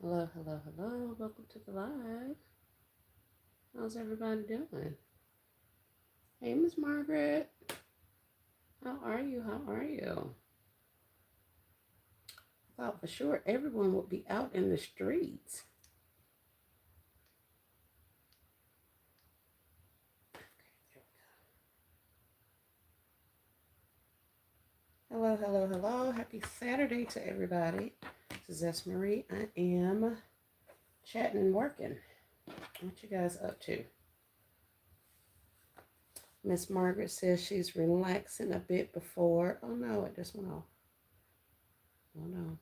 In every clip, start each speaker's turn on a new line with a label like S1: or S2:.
S1: Hello, hello, hello. Welcome to the live. How's everybody doing? Hey, Miss Margaret. How are you? How are you? Thought for sure everyone would be out in the streets. Hello, hello, hello. Happy Saturday to everybody. This is S. Marie. I am chatting and working. What you guys up to? Miss Margaret says she's relaxing a bit before. Oh no, it just went off. Oh no.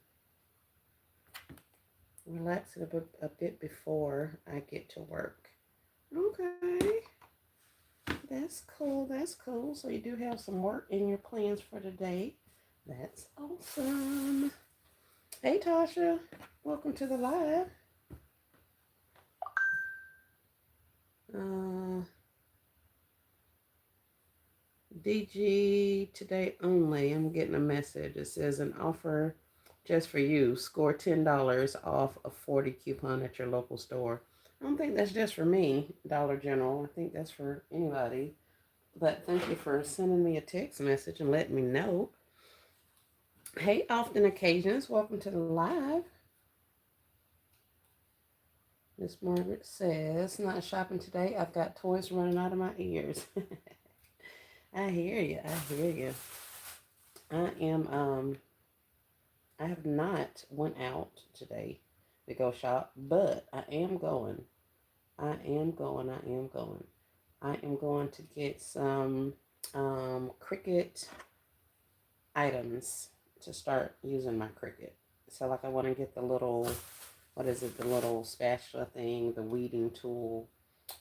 S1: Relaxing a bit before I get to work. Okay. That's cool. That's cool. So you do have some work in your plans for today. That's awesome. Hey, Tasha. Welcome to the live. Uh, DG today only. I'm getting a message. It says an offer just for you. Score $10 off a 40 coupon at your local store. I don't think that's just for me, Dollar General. I think that's for anybody. But thank you for sending me a text message and letting me know. Hey, Often Occasions. Welcome to the live. Miss Margaret says, not shopping today. I've got toys running out of my ears. I hear you. I hear you. I am, I have not went out today to go shop, but I am going. I am going. I am going. I am going to get some Cricut items to start using my Cricut. So like I want to get the little, what is it, the little spatula thing, the weeding tool.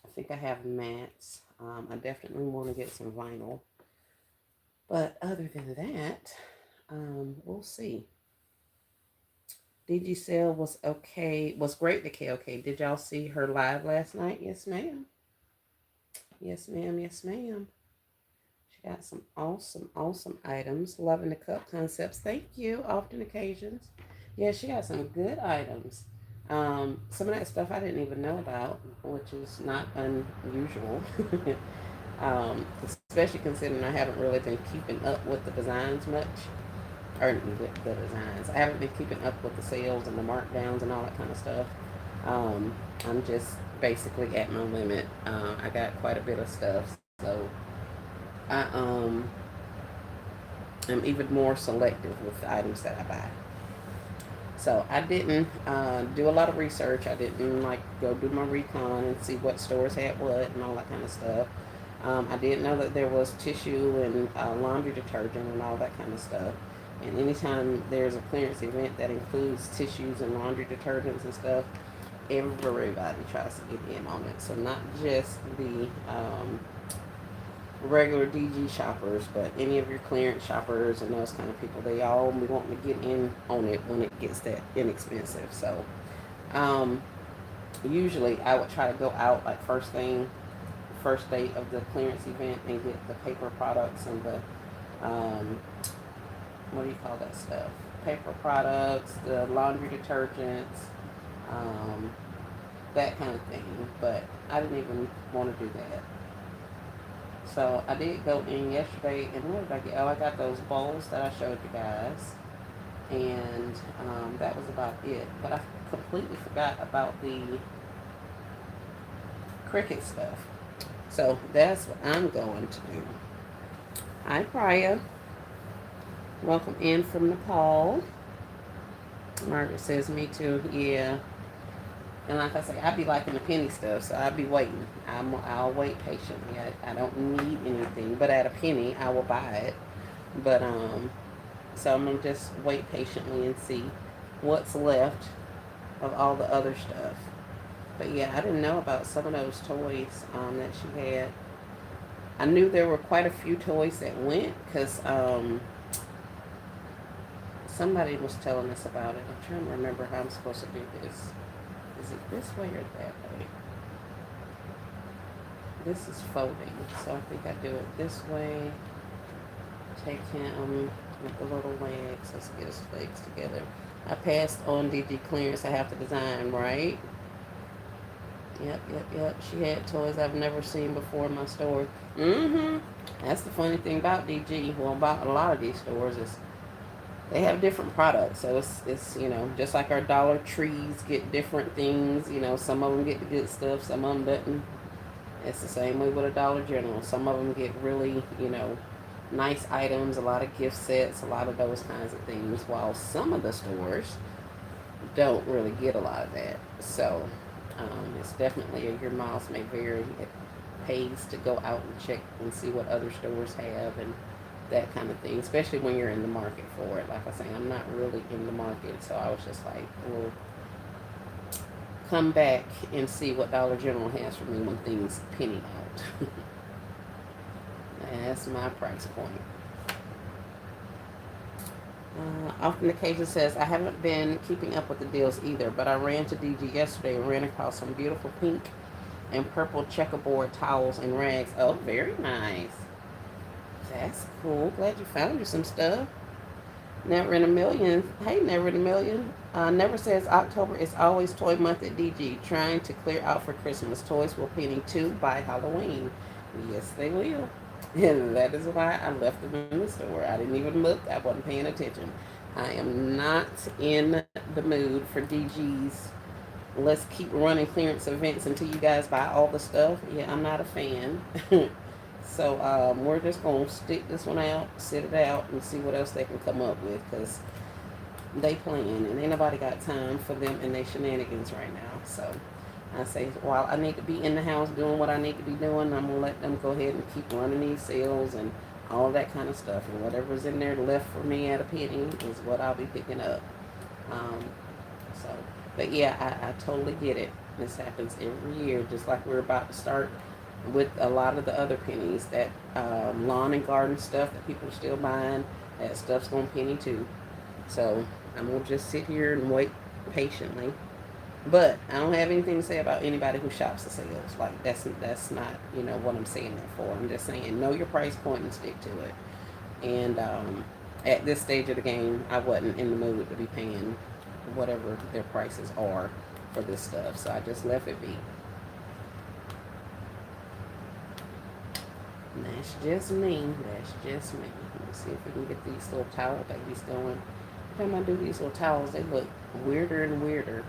S1: I think I have mats. I definitely want to get some vinyl. But other than that, we'll see. DG Sale was okay, was great to KOK. Did y'all see her live last night? Yes, ma'am. Yes, ma'am. Yes, ma'am. She got some awesome, awesome items. Loving the cup concepts. Thank you. Often Occasions. Yeah, she got some good items. Some of that stuff I didn't even know about, which is not unusual. Especially considering I haven't really been keeping up with the designs much, or with the designs. I haven't been keeping up with the sales and the markdowns and all that kind of stuff. I'm just basically at my limit. I got quite a bit of stuff, so I am even more selective with the items that I buy. So I didn't do a lot of research. I didn't like go do my recon and see what stores had what and all that kind of stuff. I didn't know that there was tissue and laundry detergent and all that kind of stuff. And anytime there's a clearance event that includes tissues and laundry detergents and stuff, everybody tries to get in on it. So not just the regular DG shoppers, but any of your clearance shoppers and those kind of people, they all be wanting to get in on it when it gets that inexpensive. So um, usually I would try to go out like first thing, first day of the clearance event and get the paper products and the um, what do you call that stuff? Paper products, the laundry detergents, um, that kind of thing. But I didn't even want to do that. So I did go in yesterday, and what did I get? Oh, I got those bowls that I showed you guys, and that was about it. But I completely forgot about the Cricut stuff. So that's what I'm going to do. Hi, Priya. Welcome in from Nepal. Margaret says, me too. Yeah. And like I say, I be liking the penny stuff, so I'll be waiting. I'll wait patiently. I don't need anything, but at a penny, I will buy it. But so I'm gonna just wait patiently and see what's left of all the other stuff. But yeah, I didn't know about some of those toys that she had. I knew there were quite a few toys that went because somebody was telling us about it. I'm trying to remember how I'm supposed to do this. Is it this way or that way? This is folding, so I think I do it this way. Take him with the little legs. Let's get his legs together. I passed on DG clearance. I have to design, right? Yep. She had toys I've never seen before in my store. Mm-hmm. That's the funny thing about DG. Well, about a lot of these stores is they have different products. So it's just like our Dollar Trees get different things. Some of them get the good stuff, some of them doesn't. It's the same way with a Dollar General. Some of them get really nice items, a lot of gift sets, a lot of those kinds of things. While some of the stores don't really get a lot of that. So it's definitely your miles may vary. It pays to go out and check and see what other stores have and that kind of thing, especially when you're in the market for it. Like I say, I'm not really in the market, so I was just like, we'll come back and see what Dollar General has for me when things penny out. That's my price point. Often occasion says, I haven't been keeping up with the deals either, but I ran to DG yesterday and ran across some beautiful pink and purple checkerboard towels and rags. Oh, very nice. That's cool. Glad you found you some stuff. Never in a million. Hey, Never in a Million. Never says October is always toy month at DG. Trying to clear out for Christmas. Toys will penny too by Halloween. Yes, they will. And that is why I left them in the store. I didn't even look. I wasn't paying attention. I am not in the mood for DG's. Let's keep running clearance events until you guys buy all the stuff. Yeah, I'm not a fan. So we're just going to stick this one out, sit it out, and see what else they can come up with, because they playing, and ain't nobody got time for them and their shenanigans right now. So I say, while I need to be in the house doing what I need to be doing, I'm going to let them go ahead and keep running these sales and all that kind of stuff. And whatever's in there left for me at a penny is what I'll be picking up. Um, so, but yeah, I totally get it. This happens every year, just like we're about to start with a lot of the other pennies. That lawn and garden stuff that people are still buying, that stuff's going to penny too. So I'm going to just sit here and wait patiently. But I don't have anything to say about anybody who shops the sales. Like, that's not what I'm saying that for. I'm just saying, know your price point and stick to it. And at this stage of the game, I wasn't in the mood to be paying whatever their prices are for this stuff. So I just left it be. And that's just me. That's just me. Let's see if we can get these little towel babies going. Every time I do these little towels, they look weirder and weirder.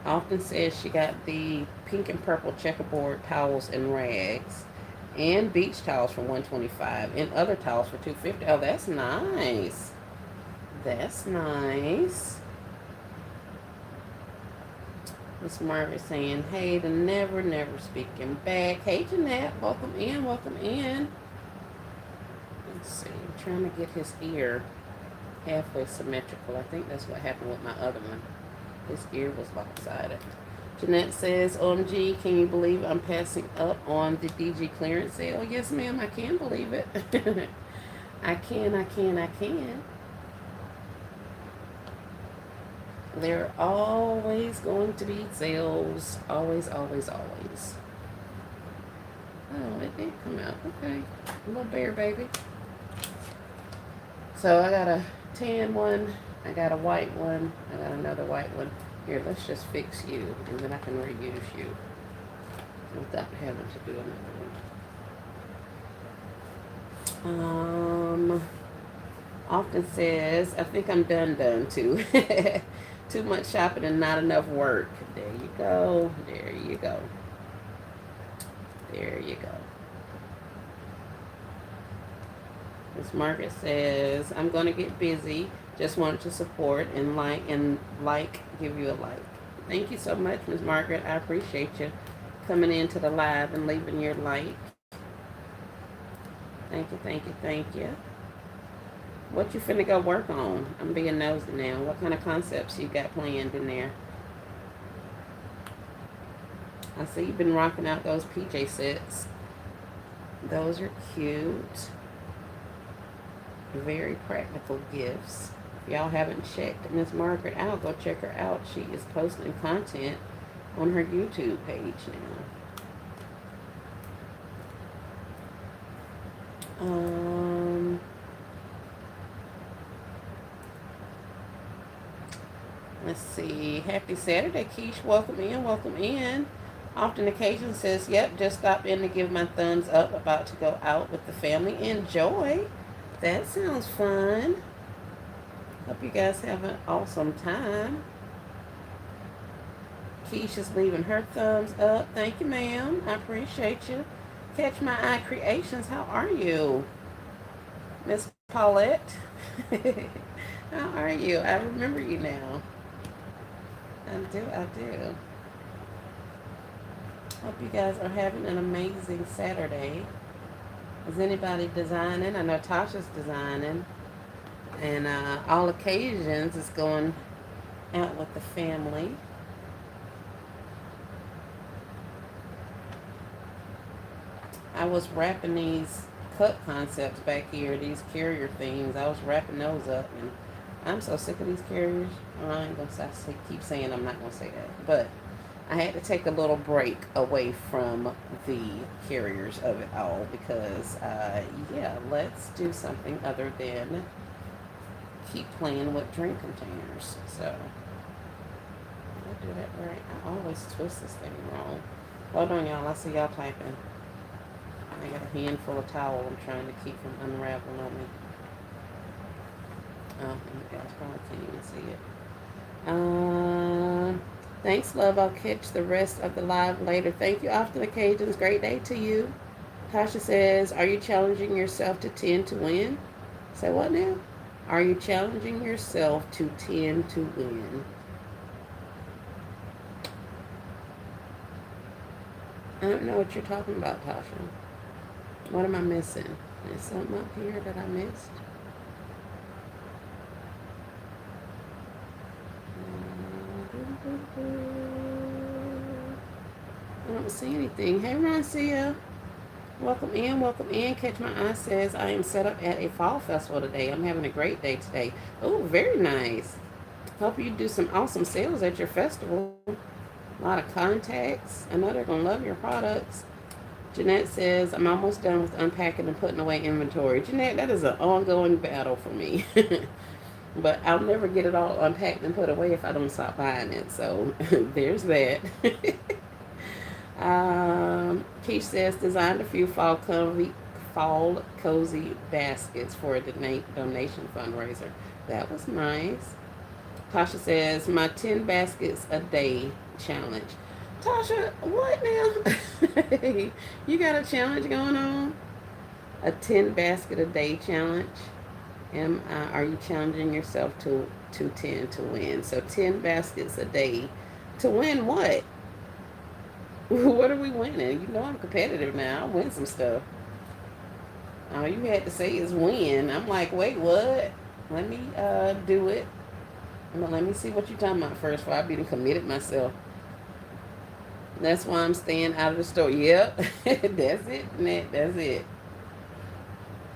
S1: Often says she got the pink and purple checkerboard towels and rags, and beach towels for $125, and other towels for $250. Oh, that's nice. That's nice. Miss Margaret saying, hey, the never speaking back. Hey, Jeanette, welcome in, welcome in. Let's see, I'm trying to get his ear halfway symmetrical. I think that's what happened with my other one. His ear was lopsided. Jeanette says, OMG, can you believe I'm passing up on the DG clearance sale? Yes, ma'am, I can believe it. I can. There are always going to be sales. Always. Oh, it did come out. Okay. Little bear baby. So I got a tan one. I got a white one. I got another white one. Here, let's just fix you, and then I can reuse you without having to do another one. Often says, I think I'm done too. Too much shopping and not enough work. There you go. Miss Margaret says, I'm going to get busy. Just wanted to support and give you a like. Thank you so much, Miss Margaret. I appreciate you coming into the live and leaving your like. Thank you. What you finna go work on? I'm being nosy now. What kind of concepts you got planned in there? I see you've been rocking out those PJ sets. Those are cute. Very practical gifts. If y'all haven't checked Miss Margaret out, go check her out. She is posting content on her YouTube page now. Um, let's see. Happy Saturday, Keish. Welcome in. Welcome in. Often occasion says, yep, just stop in to give my thumbs up. About to go out with the family. Enjoy. That sounds fun. Hope you guys have an awesome time. Keisha's leaving her thumbs up. Thank you, ma'am. I appreciate you. Catch My Eye Creations. How are you? Miss Paulette? How are you? I remember you now. I do. Hope you guys are having an amazing Saturday. Is anybody designing? I know Tasha's designing. And all occasions is going out with the family. I was wrapping these cup concepts back here, these carrier things. I was wrapping those up, and I'm so sick of these carriers. I ain't gonna keep saying I'm not gonna say that, but I had to take a little break away from the carriers of it all because, yeah, let's do something other than keep playing with drink containers. So I do that right. I always twist this thing wrong. Hold on, y'all. I see y'all typing. I got a handful of towel I'm trying to keep from unraveling on me. Oh, you guys probably can't even see it. Thanks, love. I'll catch the rest of the live later. Thank you, Often Occasions. Great day to you. Tasha says, are you challenging yourself to tend to win? Say what now? Are you challenging yourself to tend to win? I don't know what you're talking about, Tasha. What am I missing? Is something up here that I missed? I don't see anything. Hey, Roncia. Welcome in, welcome in. Catch My Eye says, I am set up at a fall festival today. I'm having a great day today. Oh, very nice. Hope you do some awesome sales at your festival. A lot of contacts. I know they're going to love your products. Jeanette says, I'm almost done with unpacking and putting away inventory. Jeanette, that is an ongoing battle for me. But I'll never get it all unpacked and put away if I don't stop buying it. So there's that. Keish says, designed a few fall cozy baskets for a donation fundraiser. That was nice. Tasha says, my 10 baskets a day challenge. Tasha, what now? You got a challenge going on? A 10 basket a day challenge? Are you challenging yourself to 10 to win? So 10 baskets a day to win what? What are we winning? You know I'm competitive now. I'll win some stuff. All you had to say is win. I'm like, wait, what? Let me do it. Let me see what you're talking about first before I be committed myself. That's why I'm staying out of the store. Yep, that's it, Nat. That's it.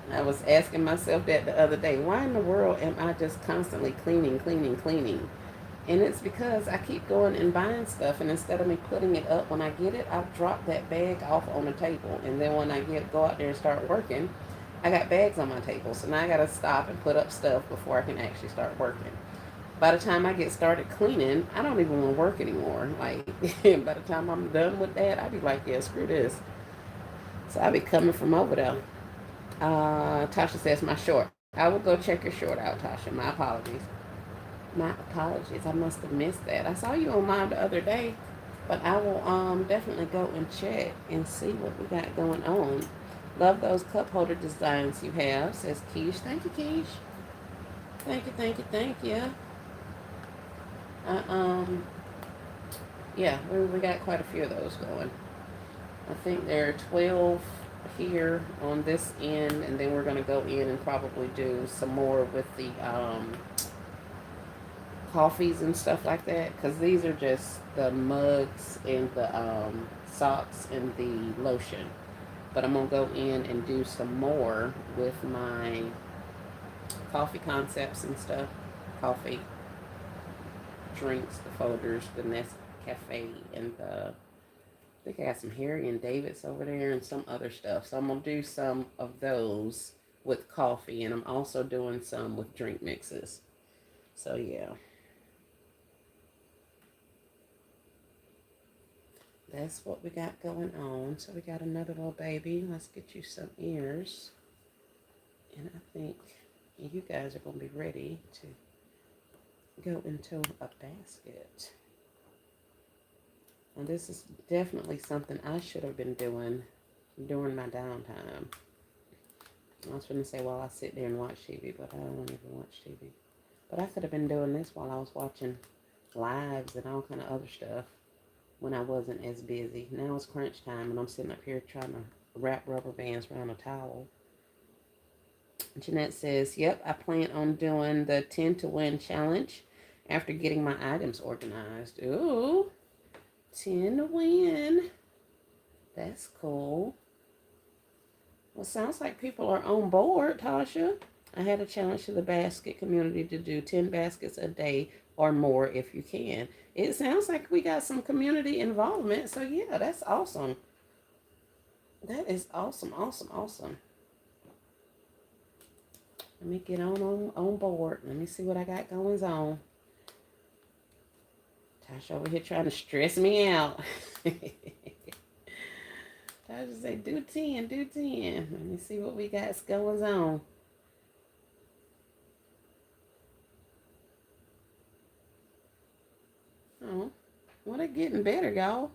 S1: I was asking myself that the other day. Why in the world am I just constantly cleaning? And it's because I keep going and buying stuff, and instead of me putting it up when I get it, I drop that bag off on the table. And then when I go out there and start working, I got bags on my table. So now I got to stop and put up stuff before I can actually start working. By the time I get started cleaning, I don't even want to work anymore. Like, by the time I'm done with that, I'll be like, yeah, screw this. So I'll be coming from over there. Tasha says, my short. I will go check your short out, Tasha. My apologies. My apologies. I must have missed that. I saw you online the other day, but I will definitely go and check and see what we got going on. Love those cup holder designs you have, says Keish. Thank you, Keish. Thank you. Uh, um, yeah, we got quite a few of those going. I think there are 12 here on this end, and then we're going to go in and probably do some more with the coffees and stuff like that, because these are just the mugs and the socks and the lotion. But I'm going to go in and do some more with my coffee concepts and stuff. Coffee, drinks, the folders, the Nescafe, and the I think I got some Harry and David's over there and some other stuff. So I'm going to do some of those with coffee. And I'm also doing some with drink mixes. So yeah. That's what we got going on. So we got another little baby. Let's get you some ears. And I think you guys are going to be ready to go into a basket. And this is definitely something I should have been doing during my downtime. I was going to say while I sit there and watch TV, but I don't even watch TV. But I could have been doing this while I was watching lives and all kind of other stuff when I wasn't as busy. Now it's crunch time and I'm sitting up here trying to wrap rubber bands around a towel. Jeanette says, yep, I plan on doing the 10 to win challenge after getting my items organized. Ooh, 10 to win. That's cool. Well, sounds like people are on board, Tasha. I had a challenge to the basket community to do 10 baskets a day or more if you can. It sounds like we got some community involvement. So, yeah, that's awesome. That is awesome, awesome, awesome. Let me get on board. Let me see what I got going on. Tasha over here trying to stress me out. Tasha say, do 10, do 10. Let me see what we got going on. Oh, well, they're getting better, y'all.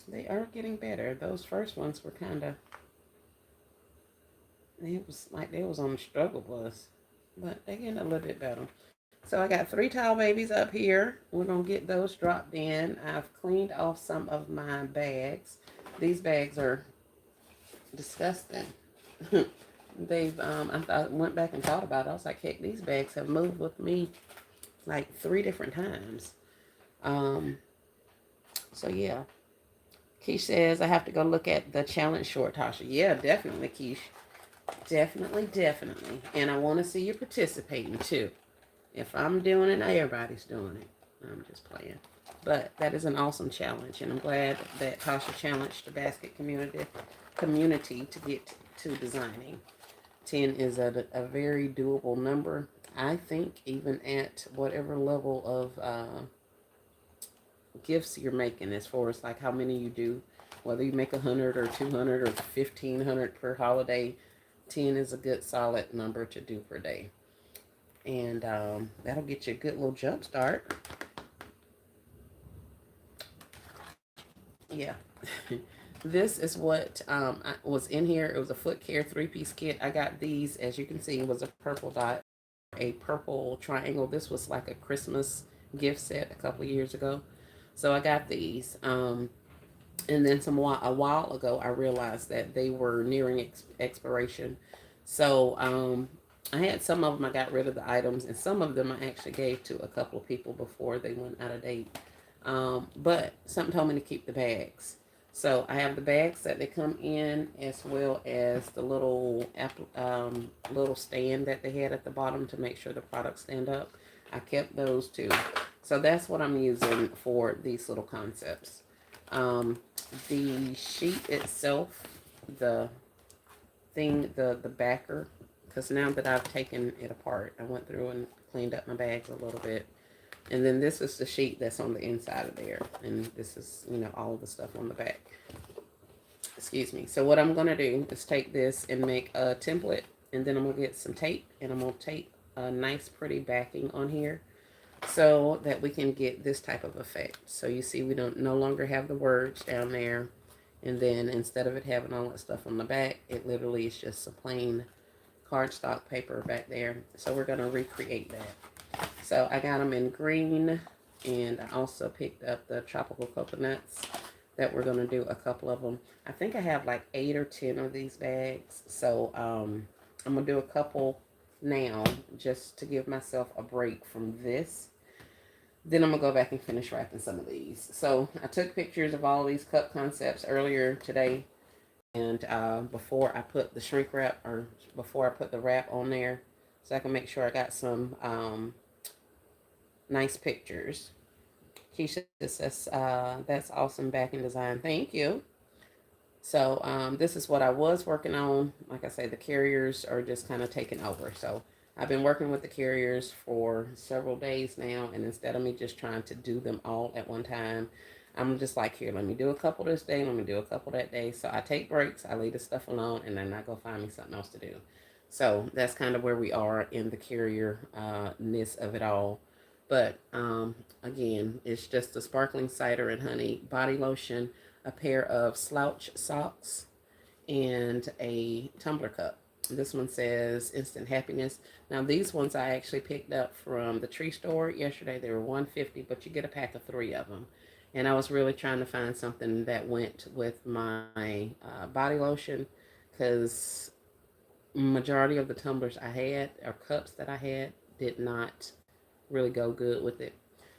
S1: They are getting better. Those first ones were kind of, it was like they was on the struggle bus. But they're getting a little bit better. So I got 3 towel babies up here. We're going to get those dropped in. I've cleaned off some of my bags. These bags are disgusting. They've, went back and thought about it. I was like, heck, these bags have moved with me like 3 different times. So yeah. Keish says, I have to go look at the challenge short, Tasha. Yeah, definitely, Keish. Definitely, definitely. And I want to see you participating too. If I'm doing it, everybody's doing it. I'm just playing. But that is an awesome challenge. And I'm glad that Tasha challenged the basket community to get to designing. 10 is a very doable number. I think even at whatever level of gifts you're making, as far as like how many you do, whether you make 100 or 200 or 1,500 per holiday, 10 is a good solid number to do per day. And that'll get you a good little jump start. Yeah. This is what was in here. It was a foot care 3-piece kit. I got these, as you can see, it was a purple dot, a purple triangle. This was like a Christmas gift set a couple of years ago. So I got these. And then a while ago, I realized that they were nearing expiration. So I had some of them, I got rid of the items, and some of them I actually gave to a couple of people before they went out of date. But something told me to keep the bags. So I have the bags that they come in, as well as the little little stand that they had at the bottom to make sure the products stand up. I kept those too. So that's what I'm using for these little concepts. The sheet itself, the the backer, because now that I've taken it apart, I went through and cleaned up my bags a little bit. And then this is the sheet that's on the inside of there. And this is, all of the stuff on the back. Excuse me. So what I'm going to do is take this and make a template. And then I'm going to get some tape. And I'm going to tape a nice pretty backing on here, so that we can get this type of effect. So you see we don't no longer have the words down there. And then instead of it having all that stuff on the back, it literally is just a plain cardstock paper back there. So we're going to recreate that. So I got them in green, and I also picked up the tropical coconuts that we're going to do a couple of them. I think I have like 8 or 10 of these bags. So I'm going to do a couple now just to give myself a break from this. Then I'm going to go back and finish wrapping some of these. So I took pictures of all of these cup concepts earlier today. And before I put the shrink wrap, or before I put the wrap on there, so I can make sure I got some nice pictures. Keisha says, that's awesome back in design. Thank you. So this is what I was working on. Like I say, the carriers are just kind of taking over. So I've been working with the carriers for several days now, and instead of me just trying to do them all at one time, I'm just like, here, let me do a couple this day, let me do a couple that day. So I take breaks, I leave the stuff alone, and then I go find me something else to do. So that's kind of where we are in the carrier ness of it all. But again, it's just the sparkling cider and honey body lotion, a pair of slouch socks, and a tumbler cup. This one says instant happiness. Now these ones I actually picked up from the tree store yesterday. They were 150, but you get a pack of 3 of them. And I was really trying to find something that went with my body lotion, because majority of the tumblers I had or cups that I had did not really go good with it.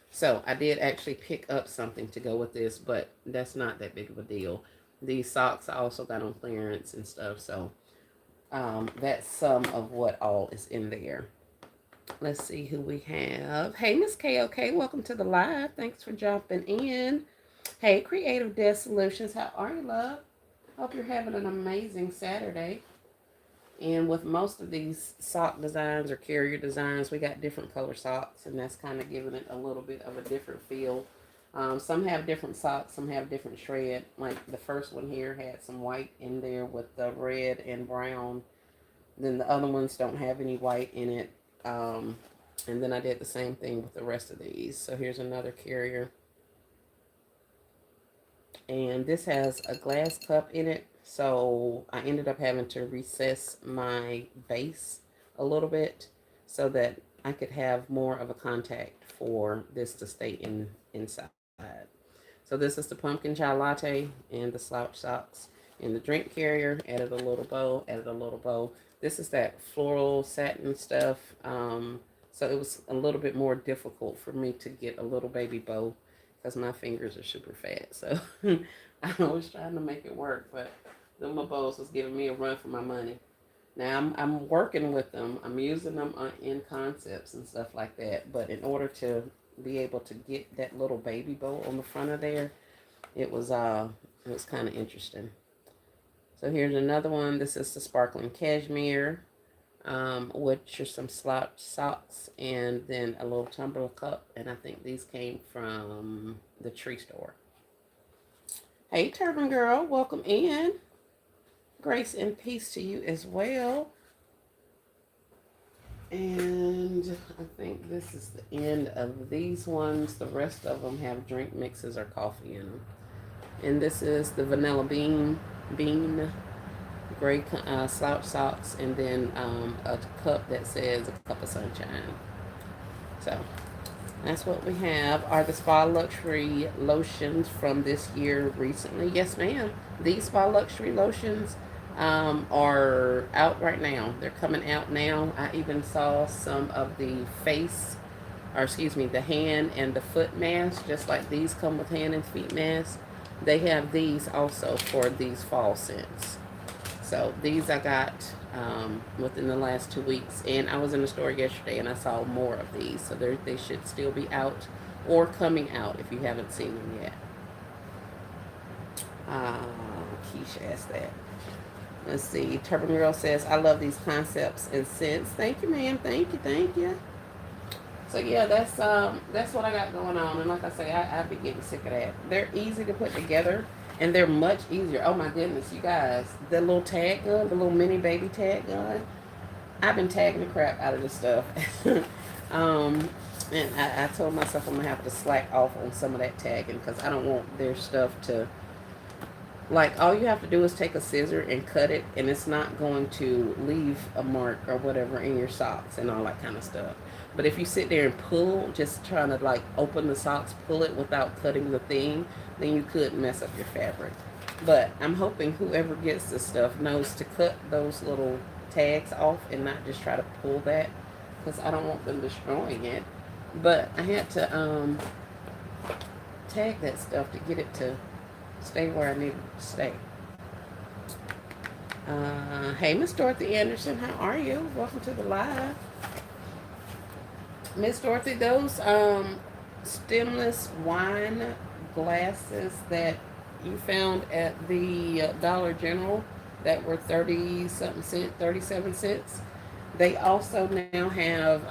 S1: So I did actually pick up something to go with this, but that's not that big of a deal. These socks I also got on clearance and stuff, so that's some of what all is in there. Let's see who we have. Hey, Miss KOK, welcome to the live. Thanks for jumping in. Hey, Creative Desk Solutions, how are you, love? Hope you're having an amazing Saturday. And with most of these sock designs or carrier designs, we got different color socks, and that's kind of giving it a little bit of a different feel. Some have different socks, some have different shred. Like the first one here had some white in there with the red and brown. Then the other ones don't have any white in it. And then I did the same thing with the rest of these. So here's another carrier. And this has a glass cup in it. So I ended up having to recess my base a little bit so that I could have more of a contact for this to stay inside. So this is the pumpkin chai latte and the slouch socks. And the drink carrier, added a little bow, added a little bow. This is that floral satin stuff. So it was a little bit more difficult for me to get a little baby bow because my fingers are super fat. So I was trying to make it work, but the little bows was giving me a run for my money. Now I'm working with them. I'm using them in concepts and stuff like that. But in order to be able to get that little baby bow on the front of there, it was kind of interesting. So here's another one. This is the sparkling cashmere, which are some slouch socks, and then a little tumbler cup. And I think these came from the tree store. Hey, Turban Girl, welcome in. Grace and peace to you as well. And I think this is the end of these ones. The rest of them have drink mixes or coffee in them. And this is the vanilla bean gray slouch socks, and then a cup that says a cup of sunshine. So that's what we have. Are the Spa Luxury lotions from this year recently? Yes, ma'am. These Spa Luxury lotions are out right now. They're coming out now. I even saw some of the the hand and the foot masks, just like these come with hand and feet masks. They have these also for these fall scents. So these I got within the last 2 weeks, and I was in the store yesterday and I saw more of these. So they should still be out or coming out if you haven't seen them yet. Keisha asked that. Let's see. Turban Girl says, I love these concepts and scents. Thank you, ma'am. Thank you. Thank you. So yeah, that's what I got going on. And like I say, I've been getting sick of that. They're easy to put together, and they're much easier. Oh my goodness, you guys. The little tag gun, the little mini baby tag gun. I've been tagging the crap out of this stuff. And I told myself I'm going to have to slack off on some of that tagging because I don't want their stuff to, like, all you have to do is take a scissor and cut it, and it's not going to leave a mark or whatever in your socks and all that kind of stuff. But if you sit there and pull, just trying to like open the socks, pull it without cutting the thing, then you could mess up your fabric. But I'm hoping whoever gets this stuff knows to cut those little tags off and not just try to pull that, because I don't want them destroying it. But I had to tag that stuff to get it to stay where I need it to stay. Hey, Miss Dorothy Anderson, how are you? Welcome to the live. Miss Dorothy, those stemless wine glasses that you found at the Dollar General that were 30 something cent, 37 cents. They also now have,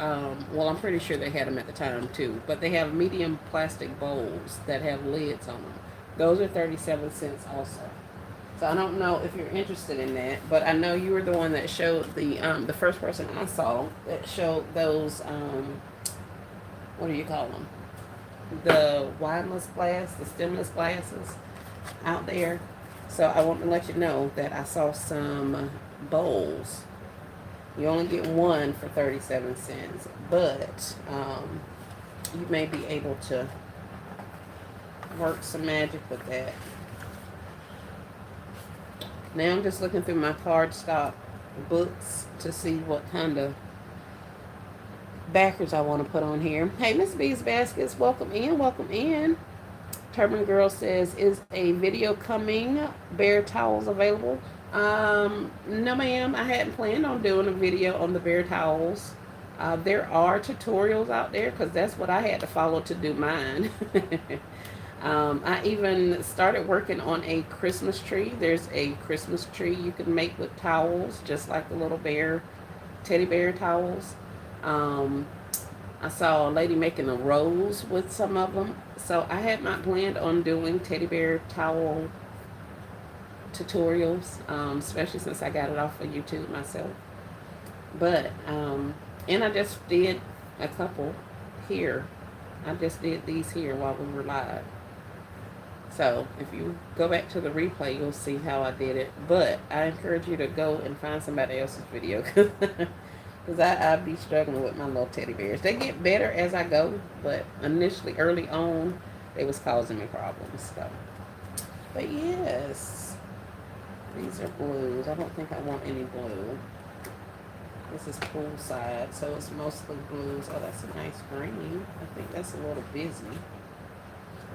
S1: well, I'm pretty sure they had them at the time too, but they have medium plastic bowls that have lids on them. Those are 37 cents also. So I don't know if you're interested in that, but I know you were the one that showed the first person I saw that showed those, what do you call them? The wineless glass, the stemless glasses out there. So I want to let you know that I saw some bowls. You only get one for 37 cents, but you may be able to work some magic with that. Now I'm just looking through my cardstock books to see what kind of backers I want to put on here. Hey, Miss B's Baskets, welcome in, welcome in. Turban Girl says, is a video coming? Bear towels available? No ma'am, I hadn't planned on doing a video on the bear towels. There are tutorials out there because that's what I had to follow to do mine. I even started working on a Christmas tree. There's a Christmas tree you can make with towels, just like the little bear, teddy bear towels. I saw a lady making a rose with some of them. So I had not planned on doing teddy bear towel tutorials, especially since I got it off of YouTube myself. But, and I just did a couple here. I just did these here while we were live. So if you go back to the replay, you'll see how I did it. But I encourage you to go and find somebody else's video because I'd be struggling with my little teddy bears. They get better as I go, but initially, early on, they was causing me problems. So, but yes, these are blues. I don't think I want any blue. This is poolside, so it's mostly blues. Oh, that's a nice green. I think that's a little busy.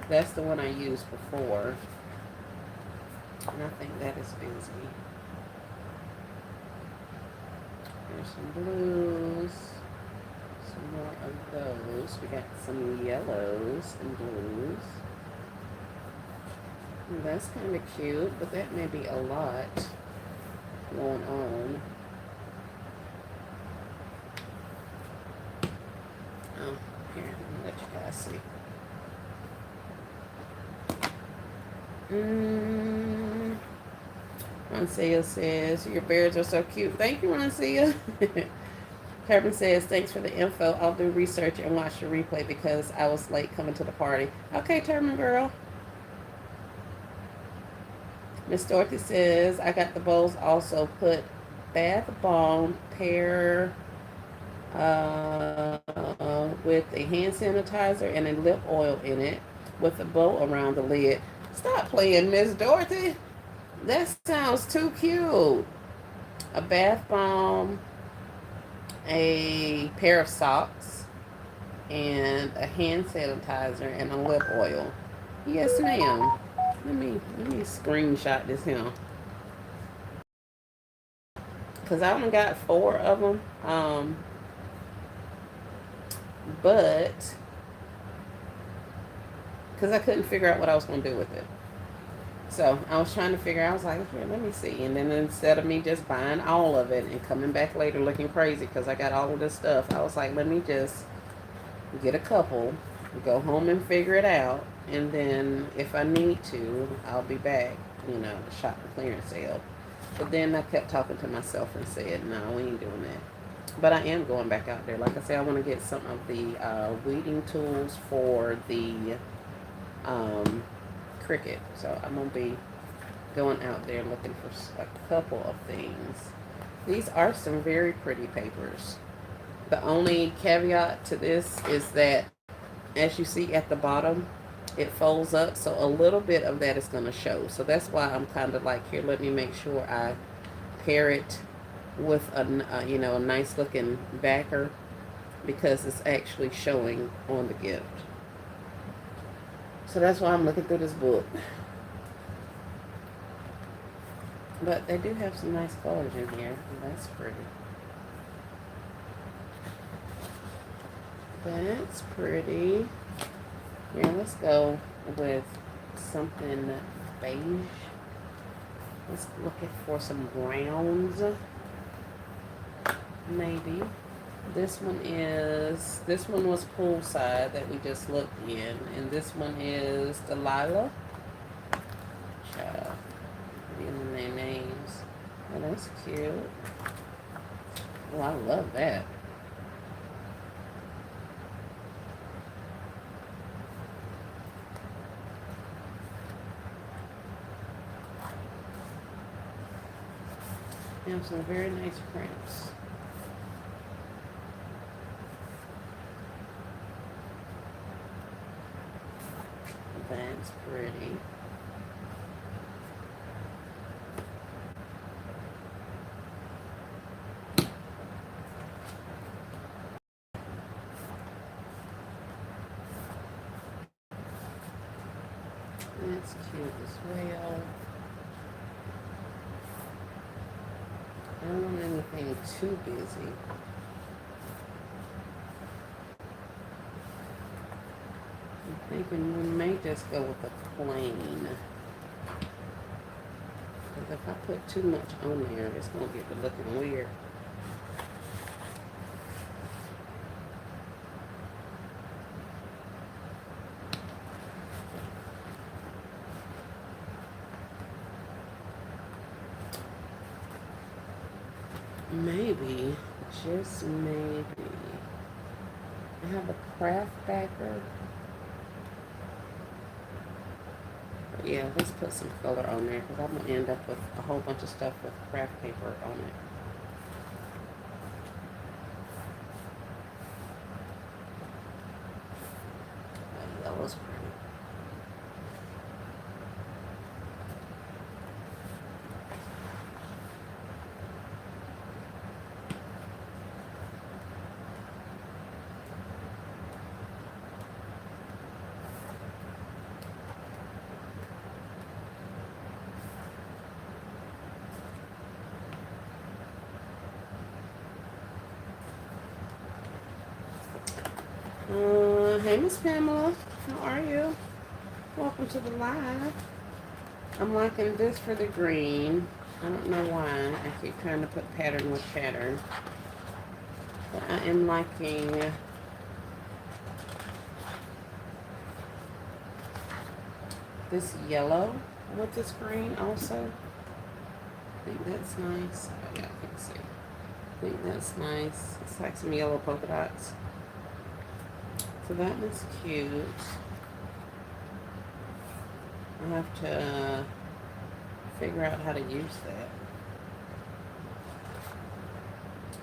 S1: That's the one I used before. And I think that is busy. There's some blues. Some more of those. We got some yellows and blues. And that's kind of cute, but that may be a lot going on. Oh, here, let me let you guys see. Roncia says, your bears are so cute. Thank you, Roncia. Turban says, thanks for the info. I'll do research and watch the replay because I was late coming to the party. Okay, Turban girl. Miss Dorothy says, I got the bowls also. Put bath bomb pair with a hand sanitizer and a lip oil in it with a bow around the lid. Stop playing, Miss Dorothy. That sounds too cute. A bath bomb, a pair of socks, and a hand sanitizer and a lip oil. Yes, ma'am. Let me screenshot this here. Because I only got 4 of them. But because I couldn't figure out what I was going to do with it. So I was trying to figure out, I was like, here, let me see. And then instead of me just buying all of it and coming back later looking crazy because I got all of this stuff, I was like, let me just get a couple, go home and figure it out. And then if I need to, I'll be back, shop the clearance sale. But then I kept talking to myself and said, no, we ain't doing that. But I am going back out there. Like I said, I want to get some of the weeding tools for the Cricut. So I'm going to be going out there looking for a couple of things. These are some very pretty papers. The only caveat to this is that, as you see at the bottom, it folds up. So a little bit of that is going to show. So that's why I'm kind of like, here, let me make sure I pair it with a nice looking backer, because it's actually showing on the gift. So that's why I'm looking through this book. But they do have some nice colors in here. That's pretty. That's pretty. Here, let's go with something beige. Let's look at for some browns, maybe. This one was Poolside that we just looked in, and this one is Delilah. Child, getting their names. Oh, that's cute. Oh, I love that. They have some very nice prints. That's pretty. That's cute as well. I don't want anything too busy. I'm thinking we may just go with a plain. Because if I put too much on there, it's going to get to looking weird. Maybe, just maybe, I have a craft backer. But yeah, let's put some color on there because I'm going to end up with a whole bunch of stuff with craft paper on it. That yellow's pretty. Hey, Miss Pamela. How are you? Welcome to the live. I'm liking this for the green. I don't know why. I keep trying to put pattern with pattern. But I am liking this yellow with this green also. I think that's nice. Oh, yeah, I can see. I think that's nice. It's like some yellow polka dots. So that one's cute. I'll have to figure out how to use that.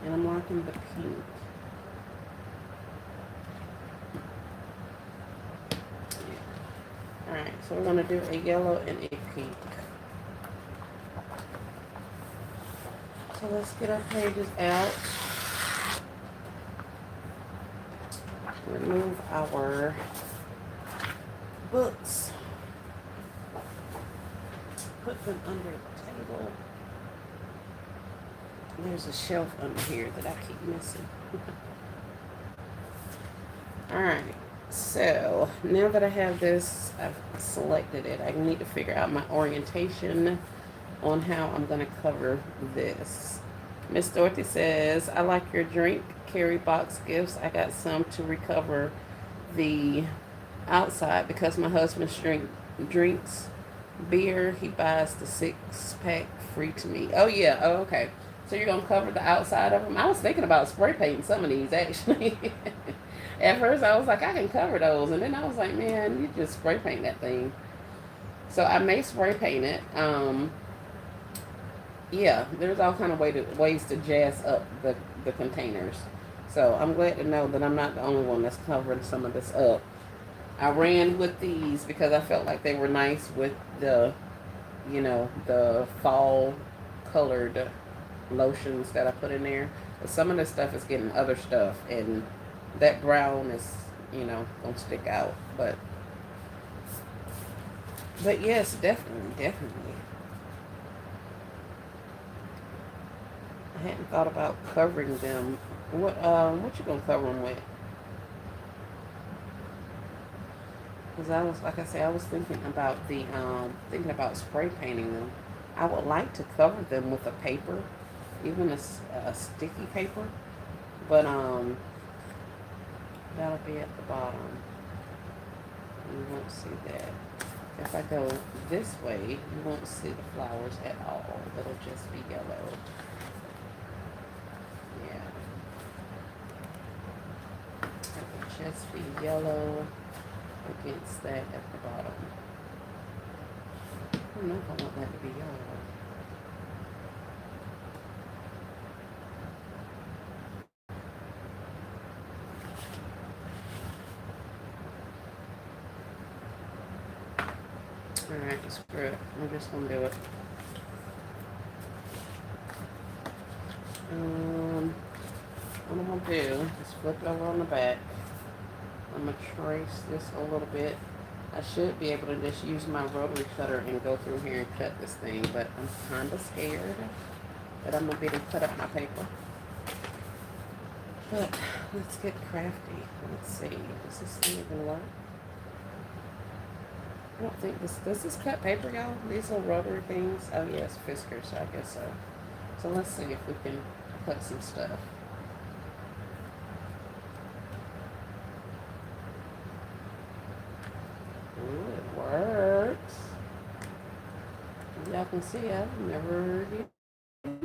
S1: And I'm liking the pink. Yeah. Alright, so we're going to do a yellow and a pink. So let's get our pages out. Remove our books. Put them under the table. There's a shelf under here that I keep missing. Alright, so now that I have this, I've selected it. I need to figure out my orientation on how I'm going to cover this. Miss Dorothy says, I like your drink carry box gifts. I got some to recover the outside because my husband drinks beer. He buys the 6-pack free to me. Oh, yeah. Oh, okay. So you're going to cover the outside of them? I was thinking about spray painting some of these, actually. At first, I was like, I can cover those. And then I was like, man, you just spray paint that thing. So I may spray paint it. Yeah, there's all kind of ways to jazz up the containers. So I'm glad to know that I'm not the only one that's covering some of this up. I ran with these because I felt like they were nice with the, the fall colored lotions that I put in there. But some of this stuff is getting other stuff, and that brown is, gonna stick out. But yes, definitely. I hadn't thought about covering them. What you gonna cover them with? Because I was, like I said, I was thinking about spray painting them. I would like to cover them with a paper, even a sticky paper, but that'll be at the bottom. You won't see that. If I go this way, you won't see the flowers at all. It'll just be yellow. Yeah, it'll just be yellow against that at the bottom. I don't know if I want that to be yellow. Alright, screw it. I'm just gonna do it. What I'm gonna do is flip it over on the back. I'm gonna trace this a little bit. I should be able to just use my rotary cutter and go through here and cut this thing, but I'm kinda scared that I'm gonna be able to cut up my paper. But let's get crafty. Let's see. Does this thing even work? I don't think does this cut paper, y'all? These little rotary things? Oh yes, Fiskars, so I guess so. So let's see if we can cut some stuff. Ooh, it works. Y'all can see I've never used it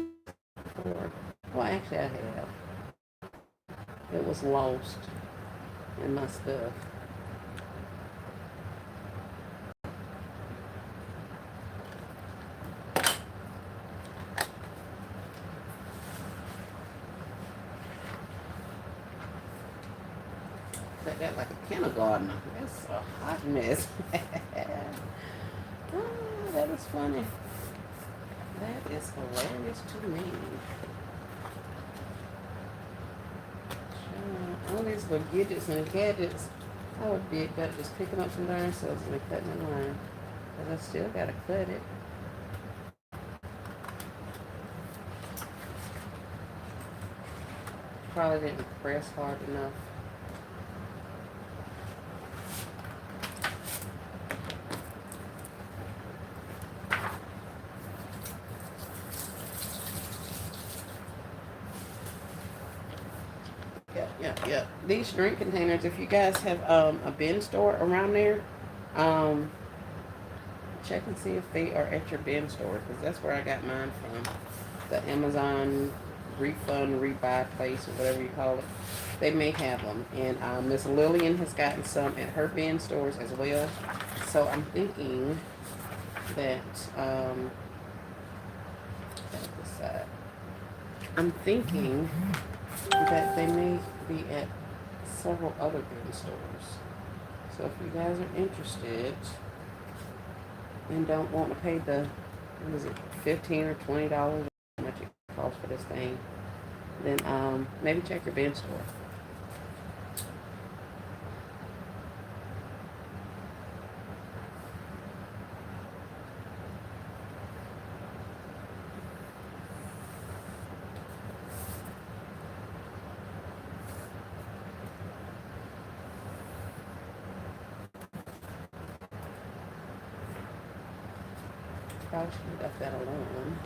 S1: before. Well, actually I have. It was lost in my stuff. Cut that like a kindergartner. That's a hot mess. Oh, that is funny. That is hilarious to me. All these little gadgets and gadgets. I would be better just picking up some darn cells and cutting in line. But I still gotta cut it. Probably didn't press hard enough. Yeah. These drink containers, if you guys have a bin store around there, check and see if they are at your bin store, because that's where I got mine from. The Amazon refund, rebuy place, or whatever you call it. They may have them. And Miss Lillian has gotten some at her bin stores as well. So I'm thinking that, I'm thinking that they may be at several other bin stores. So if you guys are interested and don't want to pay the, what is it, $15 or $20, how much it costs for this thing, then maybe check your bin store. Probably should have left that alone.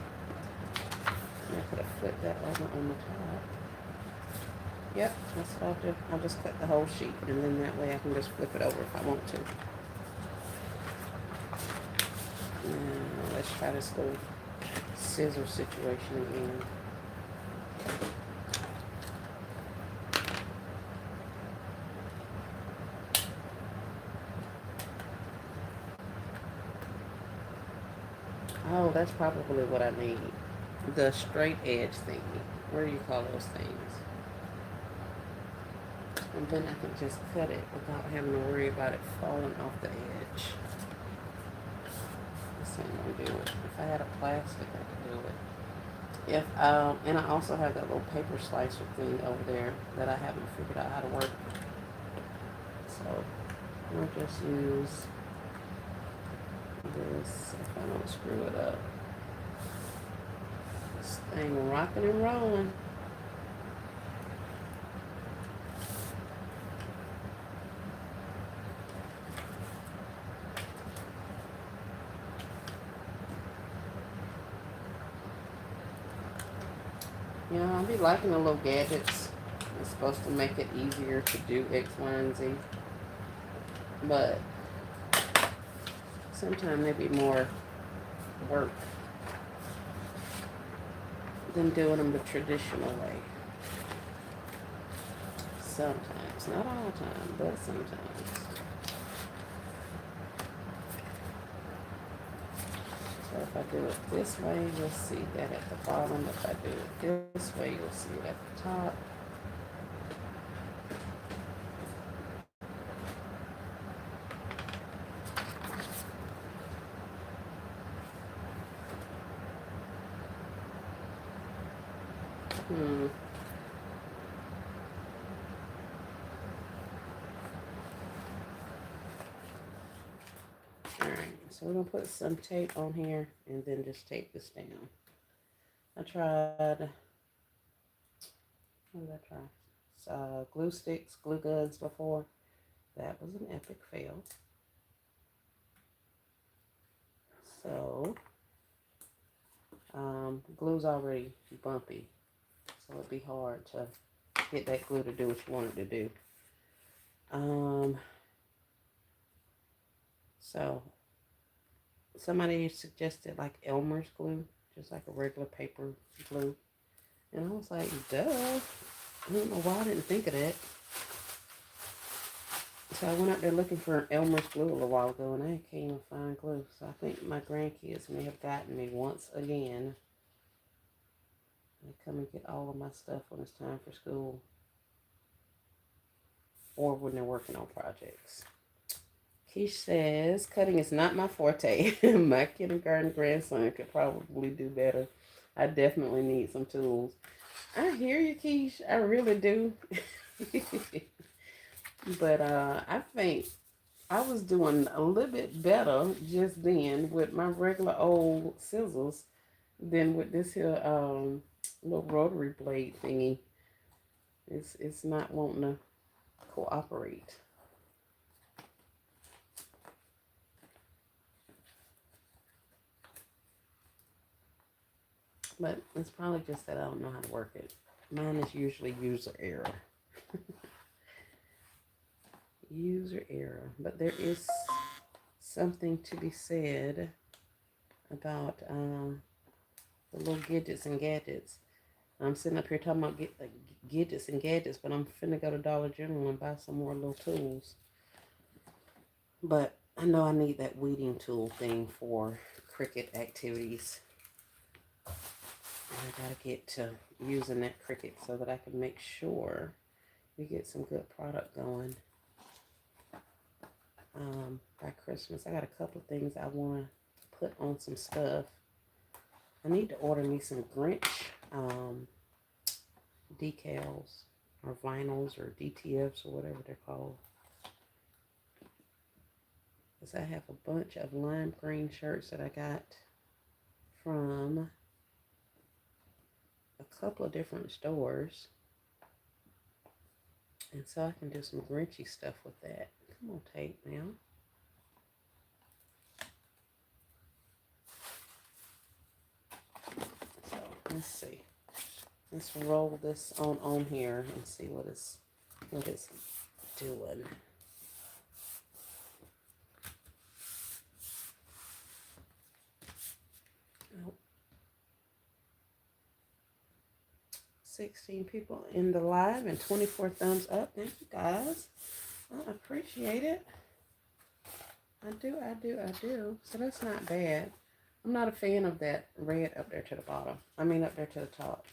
S1: I could have flipped that over on the top. Yep, that's what I'll do. I'll just cut the whole sheet, and then that way I can just flip it over if I want to. Now, let's try this little scissor situation again. Oh, that's probably what I need. The straight edge thingy. What do you call those things? And then I can just cut it without having to worry about it falling off the edge. This ain't gonna do it. If I had a plastic, I could do it. And I also have that little paper slicer thing over there that I haven't figured out how to work. So I'll just use this if I don't screw it up. This thing rocking and rolling. Yeah, I be liking the little gadgets. It's supposed to make it easier to do X, Y, and Z. But sometimes they be more work than doing them the traditional way. Sometimes. Not all the time, but sometimes. So if I do it this way, you'll see that at the bottom. If I do it this way, you'll see it at the top. Hmm. Alright, so we're going to put some tape on here and then just tape this down. I tried, what did I try? Glue sticks, glue guns before. That was an epic fail. So, glue's already bumpy. So it'd be hard to get that glue to do what you want it to do. So somebody suggested like Elmer's glue, just like a regular paper glue. And I was like, duh. I don't know why I didn't think of that. So I went out there looking for Elmer's glue a little while ago, and I can't even find glue. So I think my grandkids may have gotten me once again. They come and get all of my stuff when it's time for school, or when they're working on projects. Keish says, cutting is not my forte. My kindergarten grandson could probably do better. I definitely need some tools. I hear you, Keish. I really do. But I think I was doing a little bit better just then with my regular old scissors than with this here little rotary blade thingy. It's not wanting to cooperate. But it's probably just that I don't know how to work it. Mine is usually user error. User error. But there is something to be said about the little gadgets and gadgets. I'm sitting up here talking about gadgets and gadgets, but I'm finna go to Dollar General and buy some more little tools. But I know I need that weeding tool thing for Cricut activities. And I gotta get to using that Cricut so that I can make sure we get some good product going by Christmas. I got a couple of things I want to put on some stuff. I need to order me some Grinch decals or vinyls or DTFs or whatever they're called. Because I have a bunch of lime green shirts that I got from a couple of different stores. And so I can do some Grinchy stuff with that. Come on, tape now. So let's see. Let's roll this on here and see what it's doing. Oh. 16 people in the live and 24 thumbs up. Thank you guys. I appreciate it. I do. So that's not bad. I'm not a fan of that red up there to the bottom. I mean up there to the top.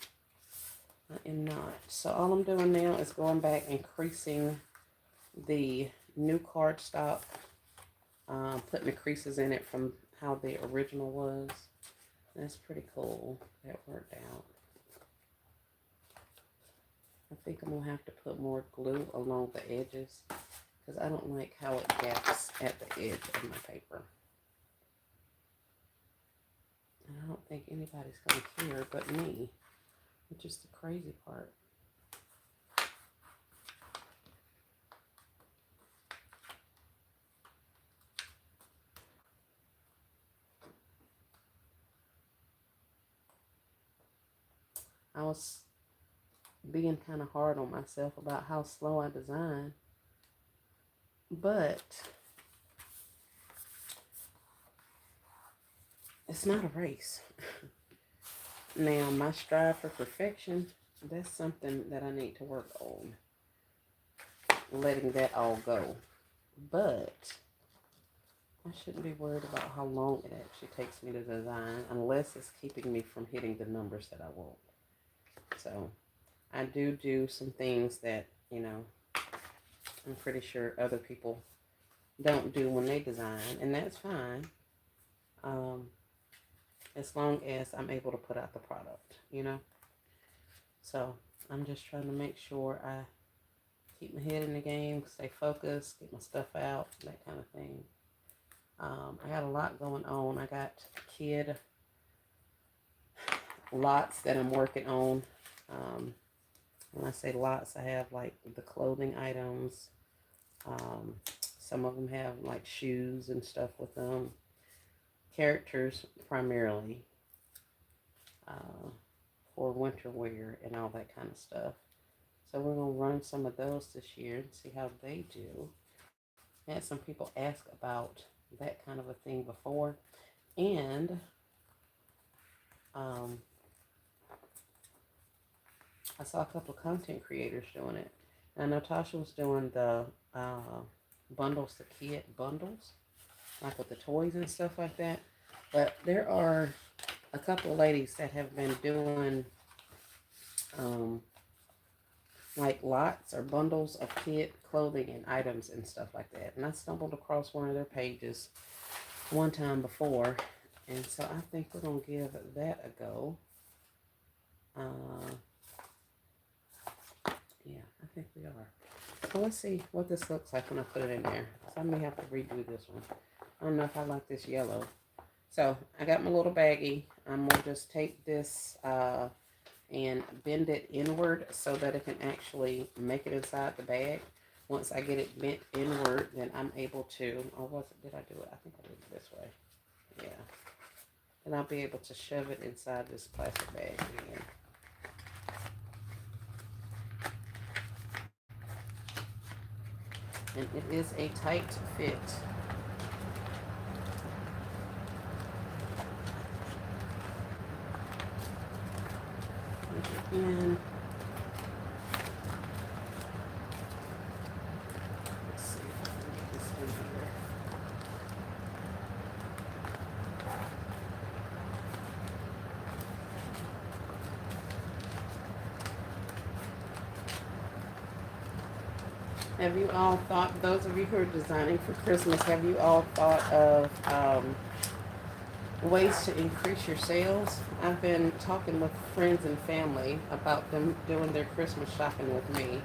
S1: I am not. So all I'm doing now is going back and creasing the new cardstock. Putting the creases in it from how the original was. That's pretty cool. That worked out. I think I'm going to have to put more glue along the edges because I don't like how it gaps at the edge of my paper. And I don't think anybody's going to care but me, which is the crazy part. I was being kind of hard on myself about how slow I design. But it's not a race. Now, my strive for perfection, that's something that I need to work on. Letting that all go. But I shouldn't be worried about how long it actually takes me to design unless it's keeping me from hitting the numbers that I want. So I do some things that, I'm pretty sure other people don't do when they design, and that's fine. Um, as long as I'm able to put out the product. So I'm just trying to make sure I keep my head in the game, stay focused, get my stuff out, that kind of thing. I got a lot going on. I got kid lots that I'm working on. When I say lots, I have like the clothing items. Some of them have like shoes and stuff with them. Characters primarily for winter wear and all that kind of stuff. So we're going to run some of those this year and see how they do. I had some people ask about that kind of a thing before. And I saw a couple of content creators doing it. And Natasha was doing the bundles, the kid bundles, like with the toys and stuff like that. But there are a couple of ladies that have been doing like lots or bundles of kid clothing and items and stuff like that. And I stumbled across one of their pages one time before. And so I think we're going to give that a go. Yeah, I think we are. So let's see what this looks like when I put it in there. So I may have to redo this one. I don't know if I like this yellow. So I got my little baggie. I'm going to just take this and bend it inward so that it can actually make it inside the bag. Once I get it bent inward, then I'm able to, did I do it? I think I did it this way. Yeah. And I'll be able to shove it inside this plastic bag again. And it is a tight fit. And let's see if I can get this in here. Have you all thought, those of you who are designing for Christmas, have you all thought of ways to increase your sales? I've been talking with friends and family about them doing their Christmas shopping with me,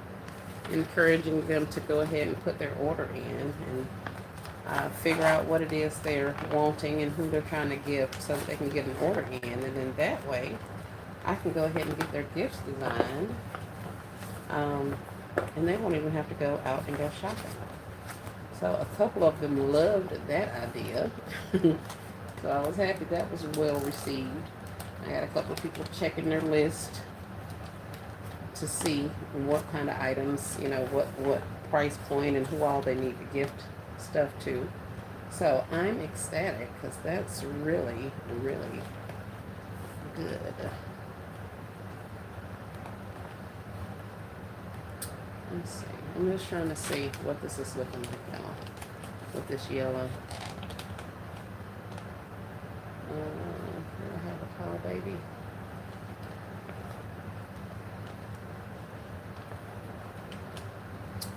S1: encouraging them to go ahead and put their order in and figure out what it is they're wanting and who they're trying to gift so that they can get an order in. And then that way, I can go ahead and get their gifts designed. And they won't even have to go out and go shopping. So a couple of them loved that idea. So I was happy that was well received. I had a couple of people checking their list to see what kind of items, what price point and who all they need to gift stuff to. So I'm ecstatic because that's really, really good. Let's see. I'm just trying to see what this is looking like now with this yellow. I have a tall baby.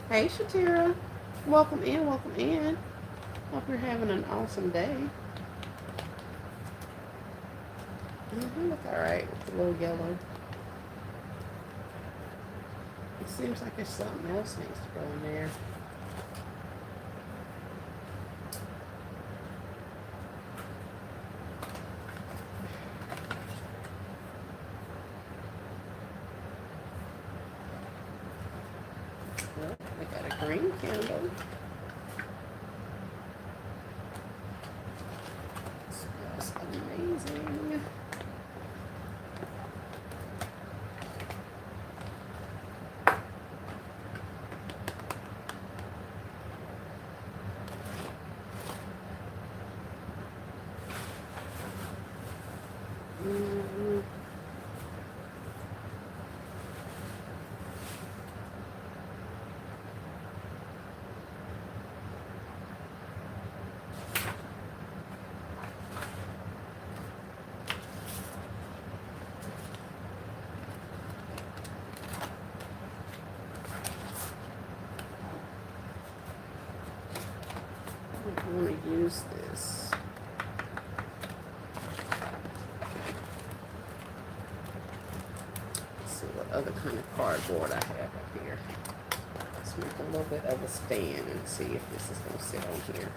S1: Hey, Shatira. Welcome in, welcome in. Hope you're having an awesome day. Look alright with the little yellow. It seems like there's something else needs to go in there. Well, I got a green candle. It smells amazing. I want to use this. Let's see what other kind of cardboard I have up here. Let's make a little bit of a stand and see if this is going to sit on here.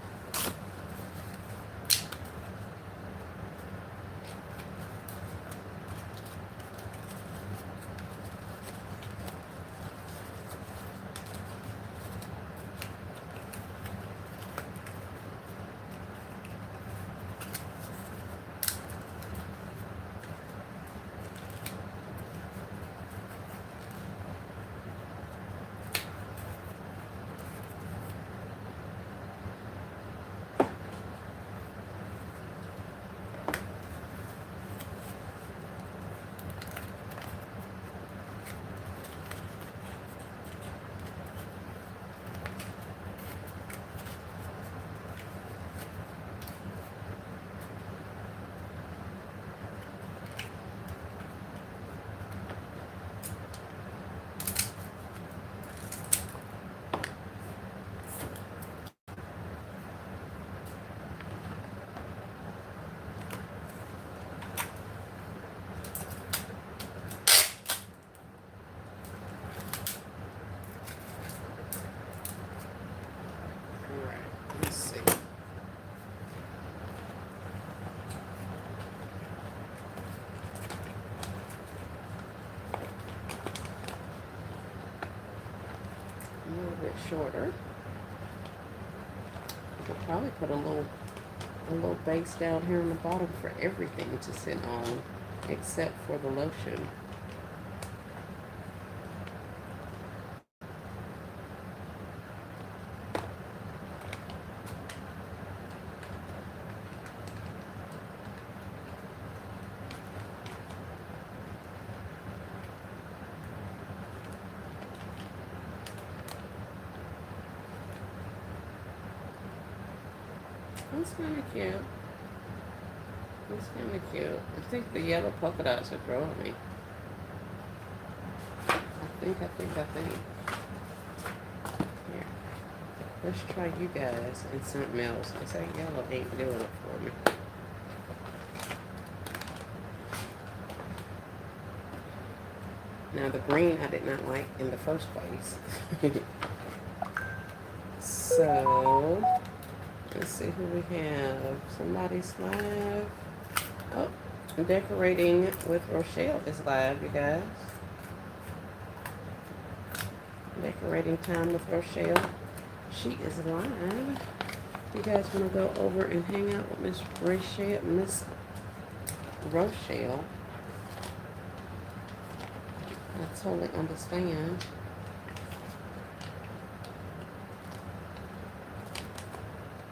S1: Let's see. A little bit shorter. I could probably put a little base down here on the bottom for everything to sit on, except for the lotion. That's kind of cute. That's kind of cute. I think the yellow polka dots are growing me. I think. Here. Let's try you guys and something else. Because that yellow ain't doing it for me. Now the green I did not like in the first place. So, let's see who we have. Somebody's live. Oh, decorating with Rochelle is live, you guys. Decorating time with Rochelle. She is live. You guys want to go over and hang out with Miss Rochelle? I totally understand.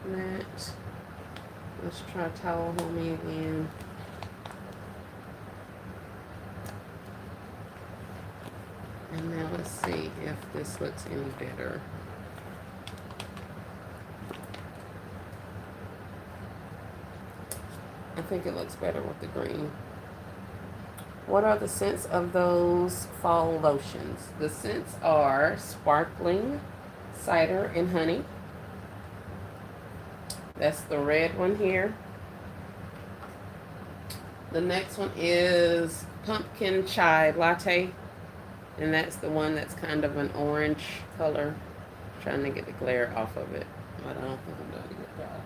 S1: That. Let's try Towel Homie again. And now let's see if this looks any better. I think it looks better with the green. What are the scents of those fall lotions? The scents are sparkling, cider, and honey. That's the red one here. The next one is pumpkin chai latte. And that's the one that's kind of an orange color. I'm trying to get the glare off of it, but I don't think I'm doing a good job.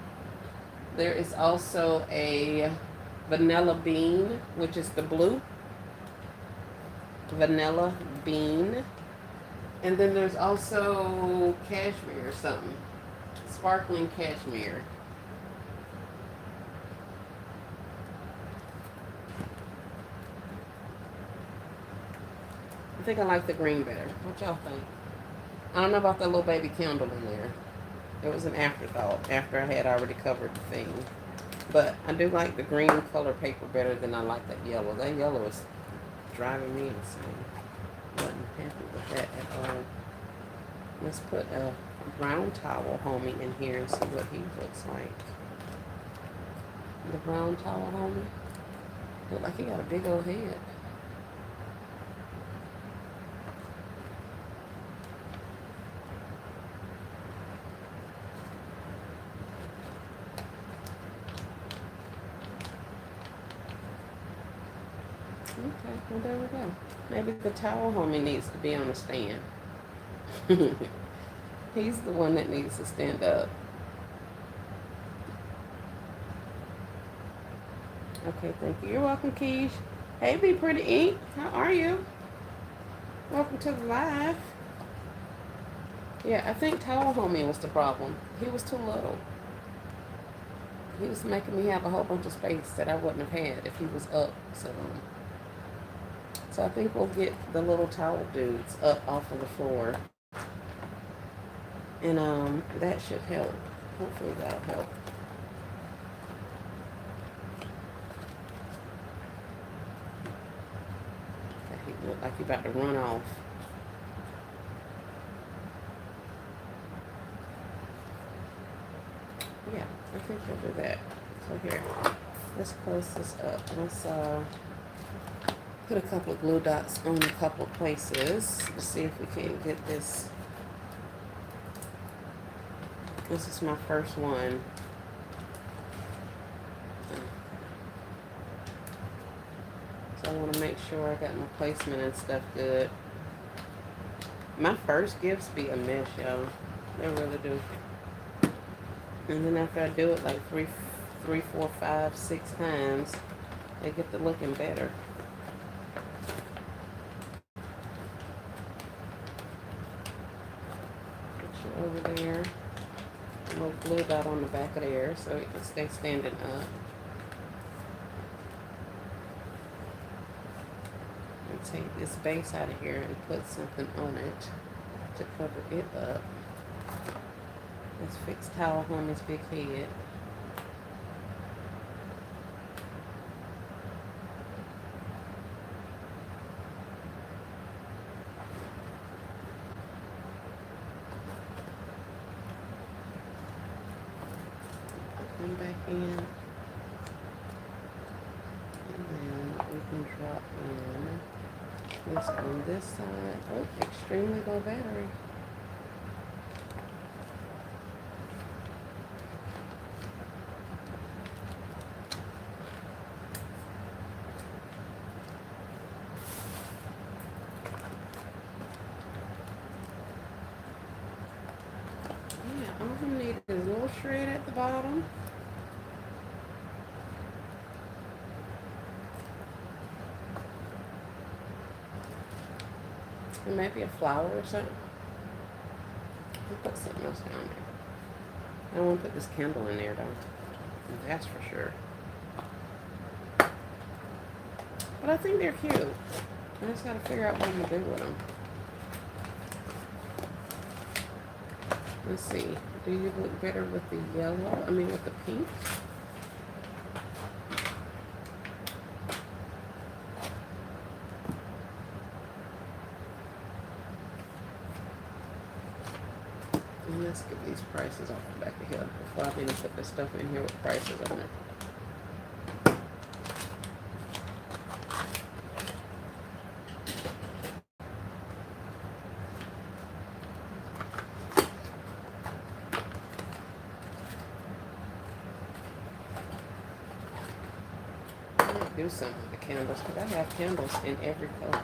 S1: There is also a vanilla bean, which is the blue. Vanilla bean. And then there's also cashmere or something. Sparkling cashmere. I think I like the green better. What y'all think? I don't know about the little baby candle in there. It was an afterthought after I had already covered the thing. But I do like the green color paper better than I like that yellow. That yellow is driving me insane. Wasn't happy with that at all. Let's put a brown towel homie in here and see what he looks like. The brown towel homie. Look like he got a big old head. Okay, well there we go. Maybe the towel homie needs to be on a stand. He's the one that needs to stand up. Okay, thank you. You're welcome, Keish. Hey, Be Pretty Ink. How are you? Welcome to the live. Yeah, I think Towel Homie was the problem. He was too little. He was making me have a whole bunch of space that I wouldn't have had if he was up. So I think we'll get the little towel dudes up off of the floor. And that should help. Hopefully that'll help. He looked like he's about to run off. Yeah, I think we'll do that. So here, let's close this up. Let's put a couple of glue dots on a couple of places. Let's see if we can get this. This is my first one. So I want to make sure I got my placement and stuff good. My first gifts be a mess, y'all. They really do. And then after I do it like three, 4, 5, 6 times, they get to looking better. Put you over there. A little glue dot on the back of there so it can stay standing up. And take this base out of here and put something on it to cover it up. Let's fix Towel Homie's big head. Come back in. And then we can drop in this on this side. Oh, extremely low battery. All we need is a little shred at the bottom. And maybe a flower or something. I'll put something else down there. I don't want to put this candle in there though. That's for sure. But I think they're cute. I just gotta figure out what I'm gonna do with them. Let's see. Do you look better with the yellow? I mean with the pink? And let's get these prices off the back of here before I even put this stuff in here with prices on it. Do something with the candles because I have candles in every color.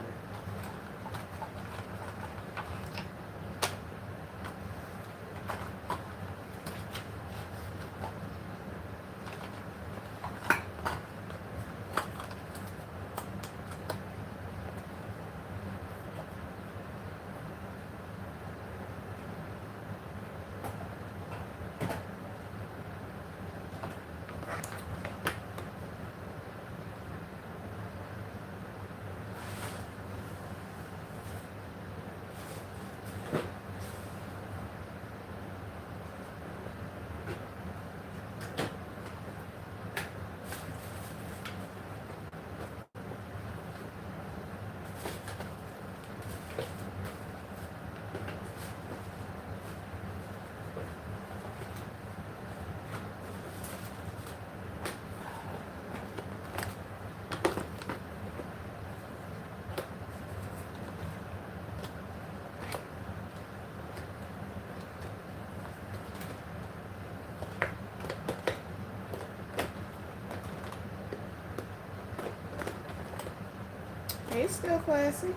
S1: Hey, it's still classy.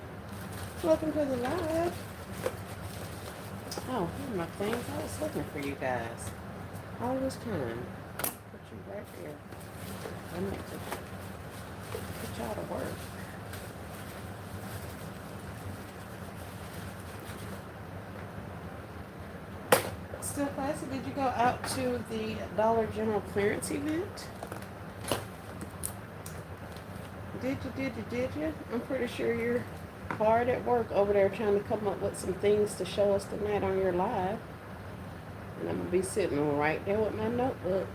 S1: Welcome to the live. Oh, here are my things. I was looking for you guys all this time. Put you right here. I meant to put y'all to work. Still classy. Did you go out to the Dollar General clearance event? Did you? I'm pretty sure you're hard at work over there trying to come up with some things to show us tonight on your live. And I'm going to be sitting right there with my notebook.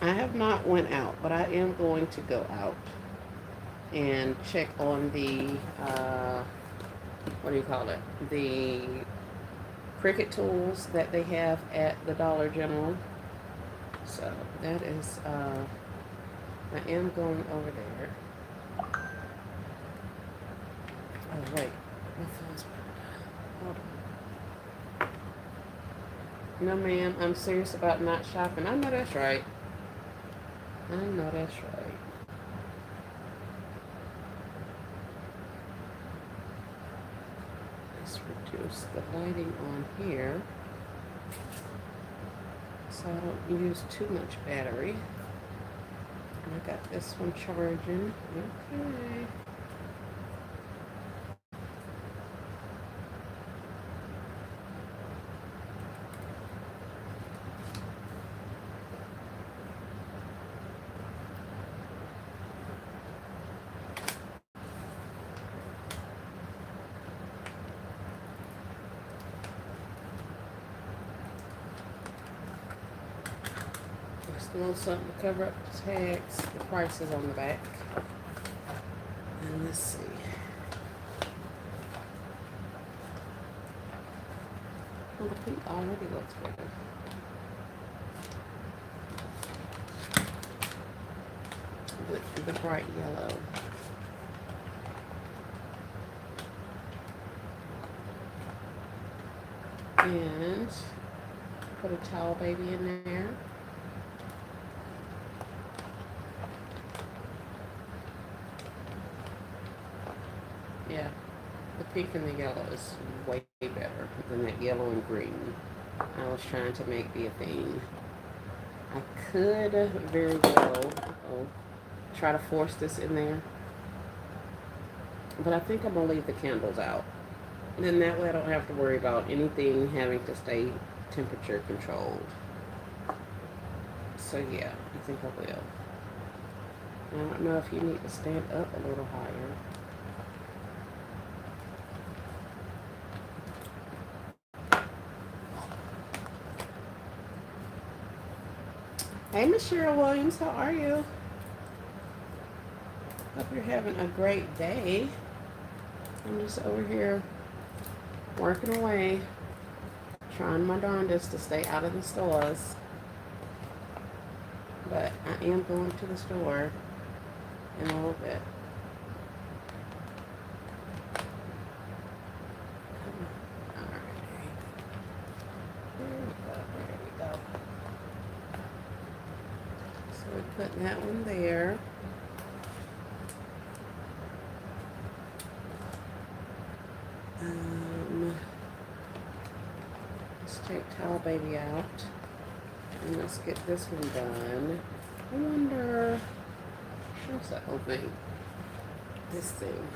S1: I have not went out, but I am going to go out and check on the, what do you call it? The Cricut tools that they have at the Dollar General. So that is, I am going over there. Oh, wait. My phone's hold on. No, ma'am, I'm serious about not shopping. I know that's right. I know that's right. Let's reduce the lighting on here so I don't use too much battery. And I got this one charging. Okay. Just a little something to cover up the tags. The price is on the back. And let's see. Well, the pink already looks better. With the bright yellow. And put a towel baby in there. Yeah, the pink and the yellow is way better than that yellow and green I was trying to make be a theme. I could very well try to force this in there, but I think I'm going to leave the candles out. And then that way I don't have to worry about anything having to stay temperature controlled. So yeah, I think I will. I don't know if you need to stand up a little higher. Hey, Miss Cheryl Williams, how are you? Hope you're having a great day. I'm just over here working away, trying my darndest to stay out of the stores. But I am going to the store in a little bit. Alright. There we go. So we put that one there. Let's take Towel Baby out. And let's get this one done. I wonder, what's that whole thing? This thing.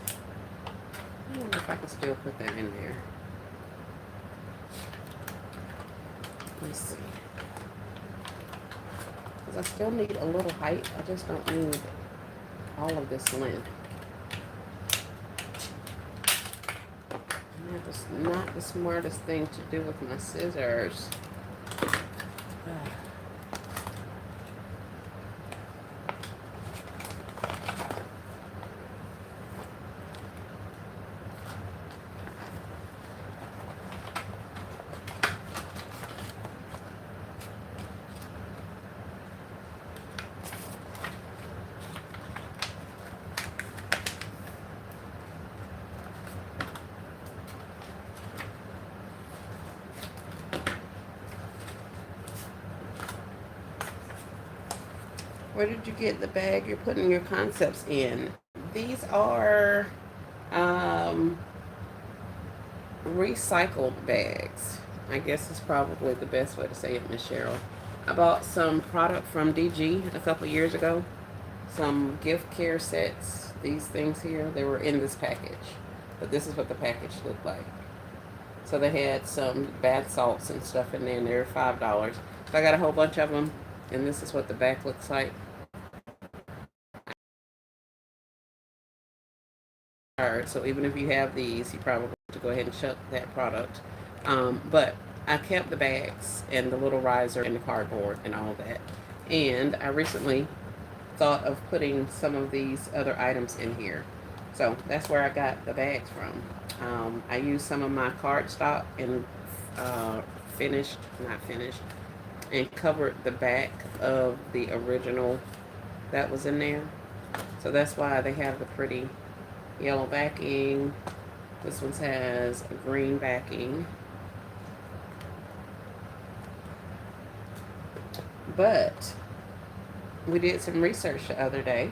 S1: I wonder if I can still put that in there. Let's see. Because I still need a little height. I just don't need all of this length. And that was not the smartest thing to do with my scissors. Where did you get the bag you're putting your concepts in? These are um, recycled bags. I guess is probably the best way to say it, Miss Cheryl. I bought some product from DG a couple years ago. Some gift care sets. These things here, they were in this package. But this is what the package looked like. So they had some bath salts and stuff in there, and they were $5. So I got a whole bunch of them, and this is what the back looks like. So even if you have these, you probably have to go ahead and shut that product. But I kept the bags and the little riser and the cardboard and all that. And I recently thought of putting some of these other items in here. So that's where I got the bags from. I used some of my cardstock and not finished, and covered the back of the original that was in there. So that's why they have the pretty yellow backing. This one has a green backing. But we did some research the other day,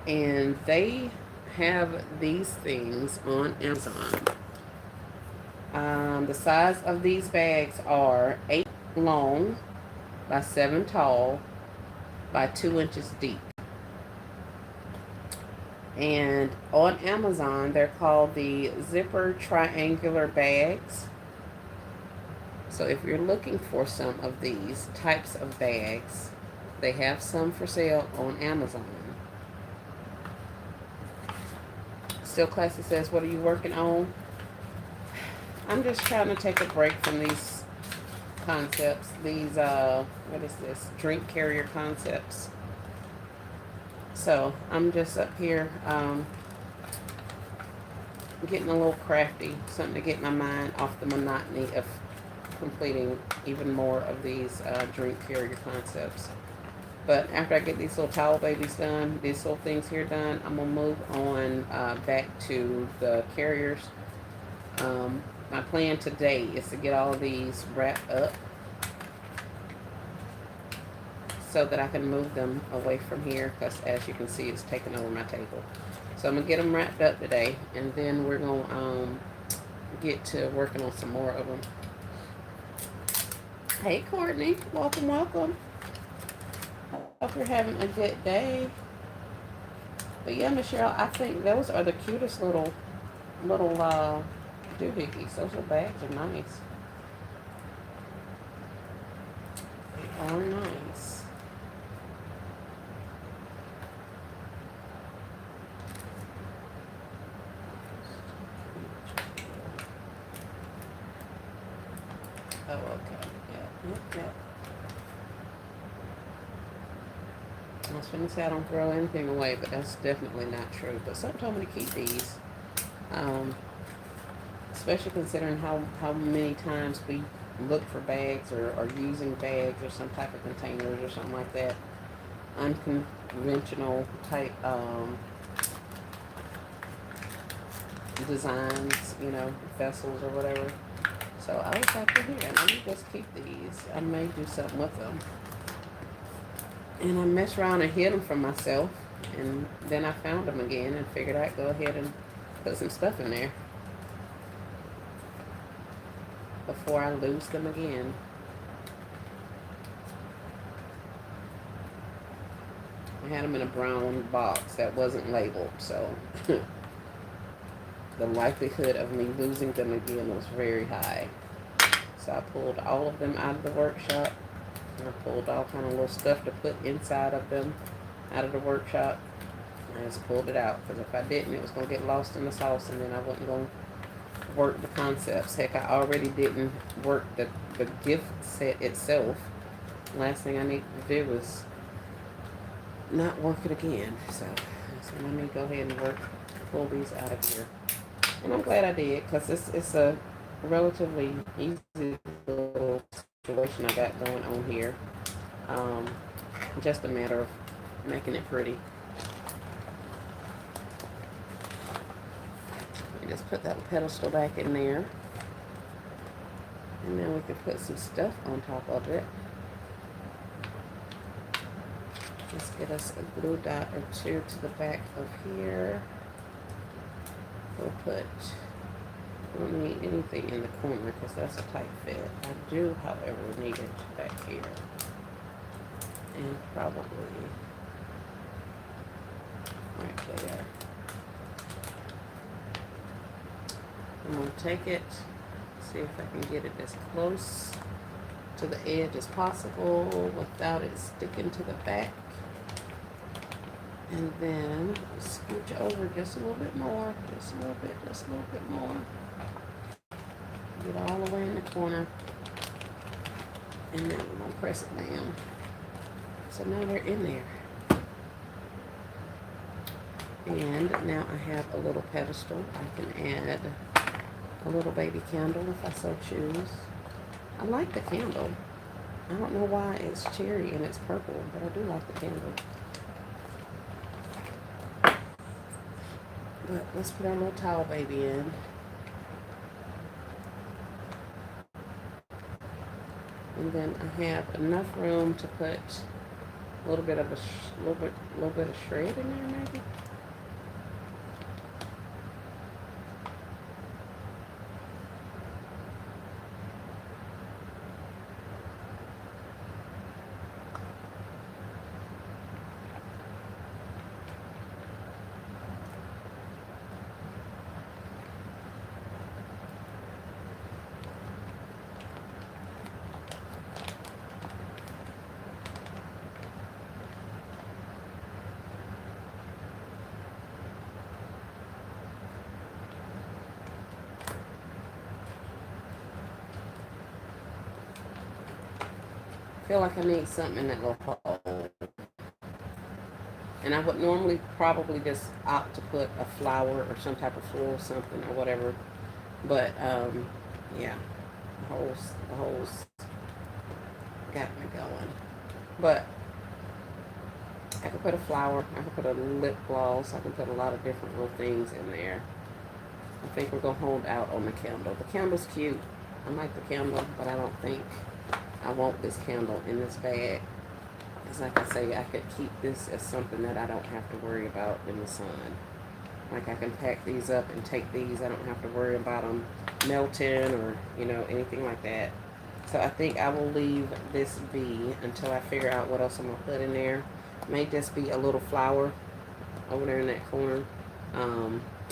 S1: and they have these things on Amazon. The size of these bags are 8 long by 7 tall by 2 inches deep. And on Amazon, they're called the zipper triangular bags. So if you're looking for some of these types of bags, they have some for sale on Amazon. Still Classy says, what are you working on? I'm just trying to take a break from these concepts. These, what is this? Drink carrier concepts. So I'm just up here getting a little crafty, something to get my mind off the monotony of completing even more of these drink carrier concepts. But after I get these little towel babies done, these little things here done, I'm going to move on back to the carriers. My plan today is to get all of these wrapped up so that I can move them away from here, because as you can see, it's taking over my table. So I'm going to get them wrapped up today, and then we're going to get to working on some more of them. Hey, Courtney. Welcome, welcome. Hope you're having a good day. But yeah, Michelle, I think those are the cutest little doohickeys. Those little bags are nice. They are nice. Oh, okay. Yeah. I was going to say I don't throw anything away, but that's definitely not true. But something told me to keep these. Especially considering how many times we look for bags or using bags or some type of containers or something like that. Unconventional type designs, vessels or whatever. So I was like, here, let me just keep these. I may do something with them. And I messed around and hid them from myself. And then I found them again and figured I'd go ahead and put some stuff in there before I lose them again. I had them in a brown box that wasn't labeled, so the likelihood of me losing them again was very high. So I pulled all of them out of the workshop. And I pulled all kind of little stuff to put inside of them out of the workshop. I just pulled it out, because if I didn't, it was going to get lost in the sauce, and then I wasn't going to work the concepts. Heck, I already didn't work the gift set itself. Last thing I need to do was not work it again. So let me go ahead and pull these out of here. And I'm glad I did, because it's a relatively easy little situation I got going on here. Just a matter of making it pretty. Just put that pedestal back in there, and then we can put some stuff on top of it. Let's get us a glue dot or two to the back of here. We'll put, I don't need anything in the corner because that's a tight fit. I do, however, need it back here. And probably right there. I'm going to take it, see if I can get it as close to the edge as possible without it sticking to the back. And then scooch over just a little bit more, just a little bit more. Get all the way in the corner. And then we're going to press it down. So now they're in there. And now I have a little pedestal. I can add a little baby candle if I so choose. I like the candle. I don't know why it's cherry and it's purple, but I do like the candle. But let's put our little towel baby in. And then I have enough room to put a little bit of little bit of shred in there maybe. I feel like I need something in that little hole. And I would normally probably just opt to put a flower or some type of floral something or whatever. But, yeah, the holes got me going. But I could put a flower. I could put a lip gloss. I can put a lot of different little things in there. I think we're going to hold out on the candle. The candle's cute. I like the candle, but I don't think I want this candle in this bag. It's like I say, I could keep this as something that I don't have to worry about in the sun. Like I can pack these up and take these. I don't have to worry about them melting or, you know, anything like that. So I think I will leave this be until I figure out what else I'm going to put in there. It may just be a little flower over there in that corner.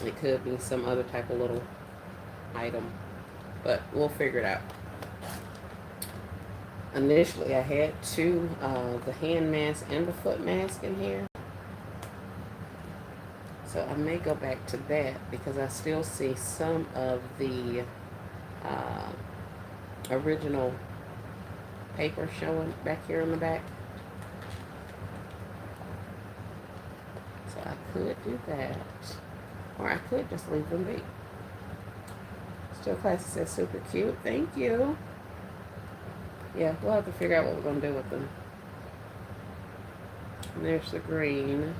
S1: It could be some other type of little item. But we'll figure it out. Initially, I had the hand mask and the foot mask in here. So I may go back to that because I still see some of the original paper showing back here in the back. So I could do that. Or I could just leave them be. Still Classy says super cute. Thank you. Yeah, we'll have to figure out what we're going to do with them. And there's the green.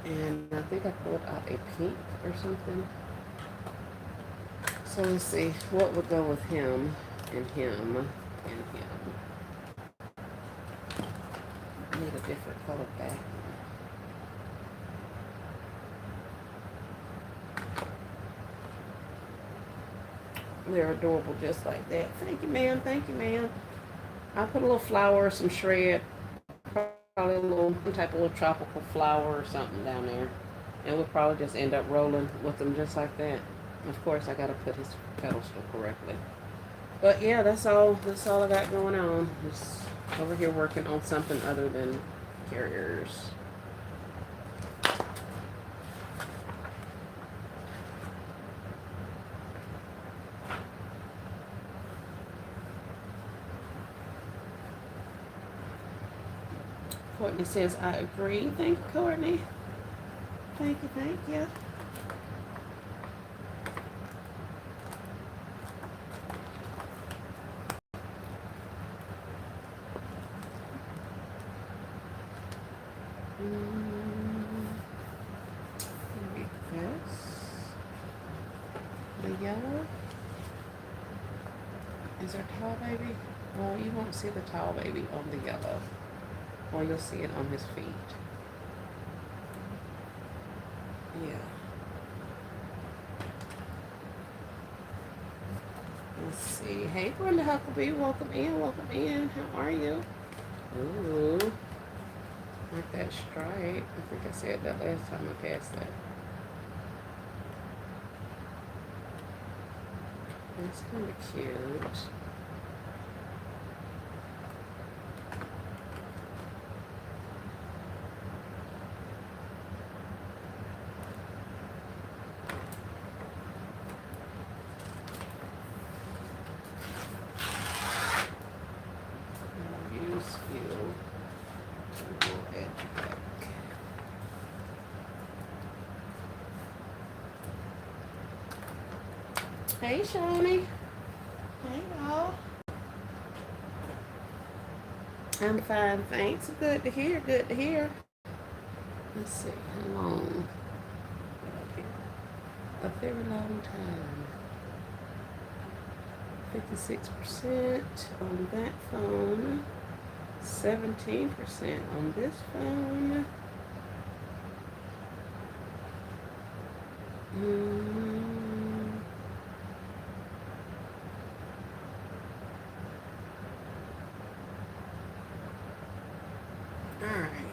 S1: And I think I pulled out a pink or something. So let's see what would go with him and him and him. I need a different color back. They're adorable just like that. Thank you, ma'am. Thank you, ma'am. I'll put a little flower, some shred, probably a little some type of little tropical flower or something down there. And we'll probably just end up rolling with them just like that. Of course, I got to put his pedestal correctly. But yeah, that's all I got going on. Just over here working on something other than carriers. Courtney says, I agree. Thank you, Courtney. Thank you, thank you. The yellow. Is there towel baby? Well, you won't see the towel baby on the yellow. or you'll see it on his feet. Yeah. Let's see. Hey, Brenda Huckabee, welcome in, welcome in. How are you? Ooh, like that stripe. I think I said that last time I passed that. It's kind of cute. Use you. We'll add you back. Hey, Shawnee. Hey, y'all. I'm fine, thanks. Good to hear. Good to hear. Let's see. How long? A very long time. 56% on that phone. 17% on this phone. Alright.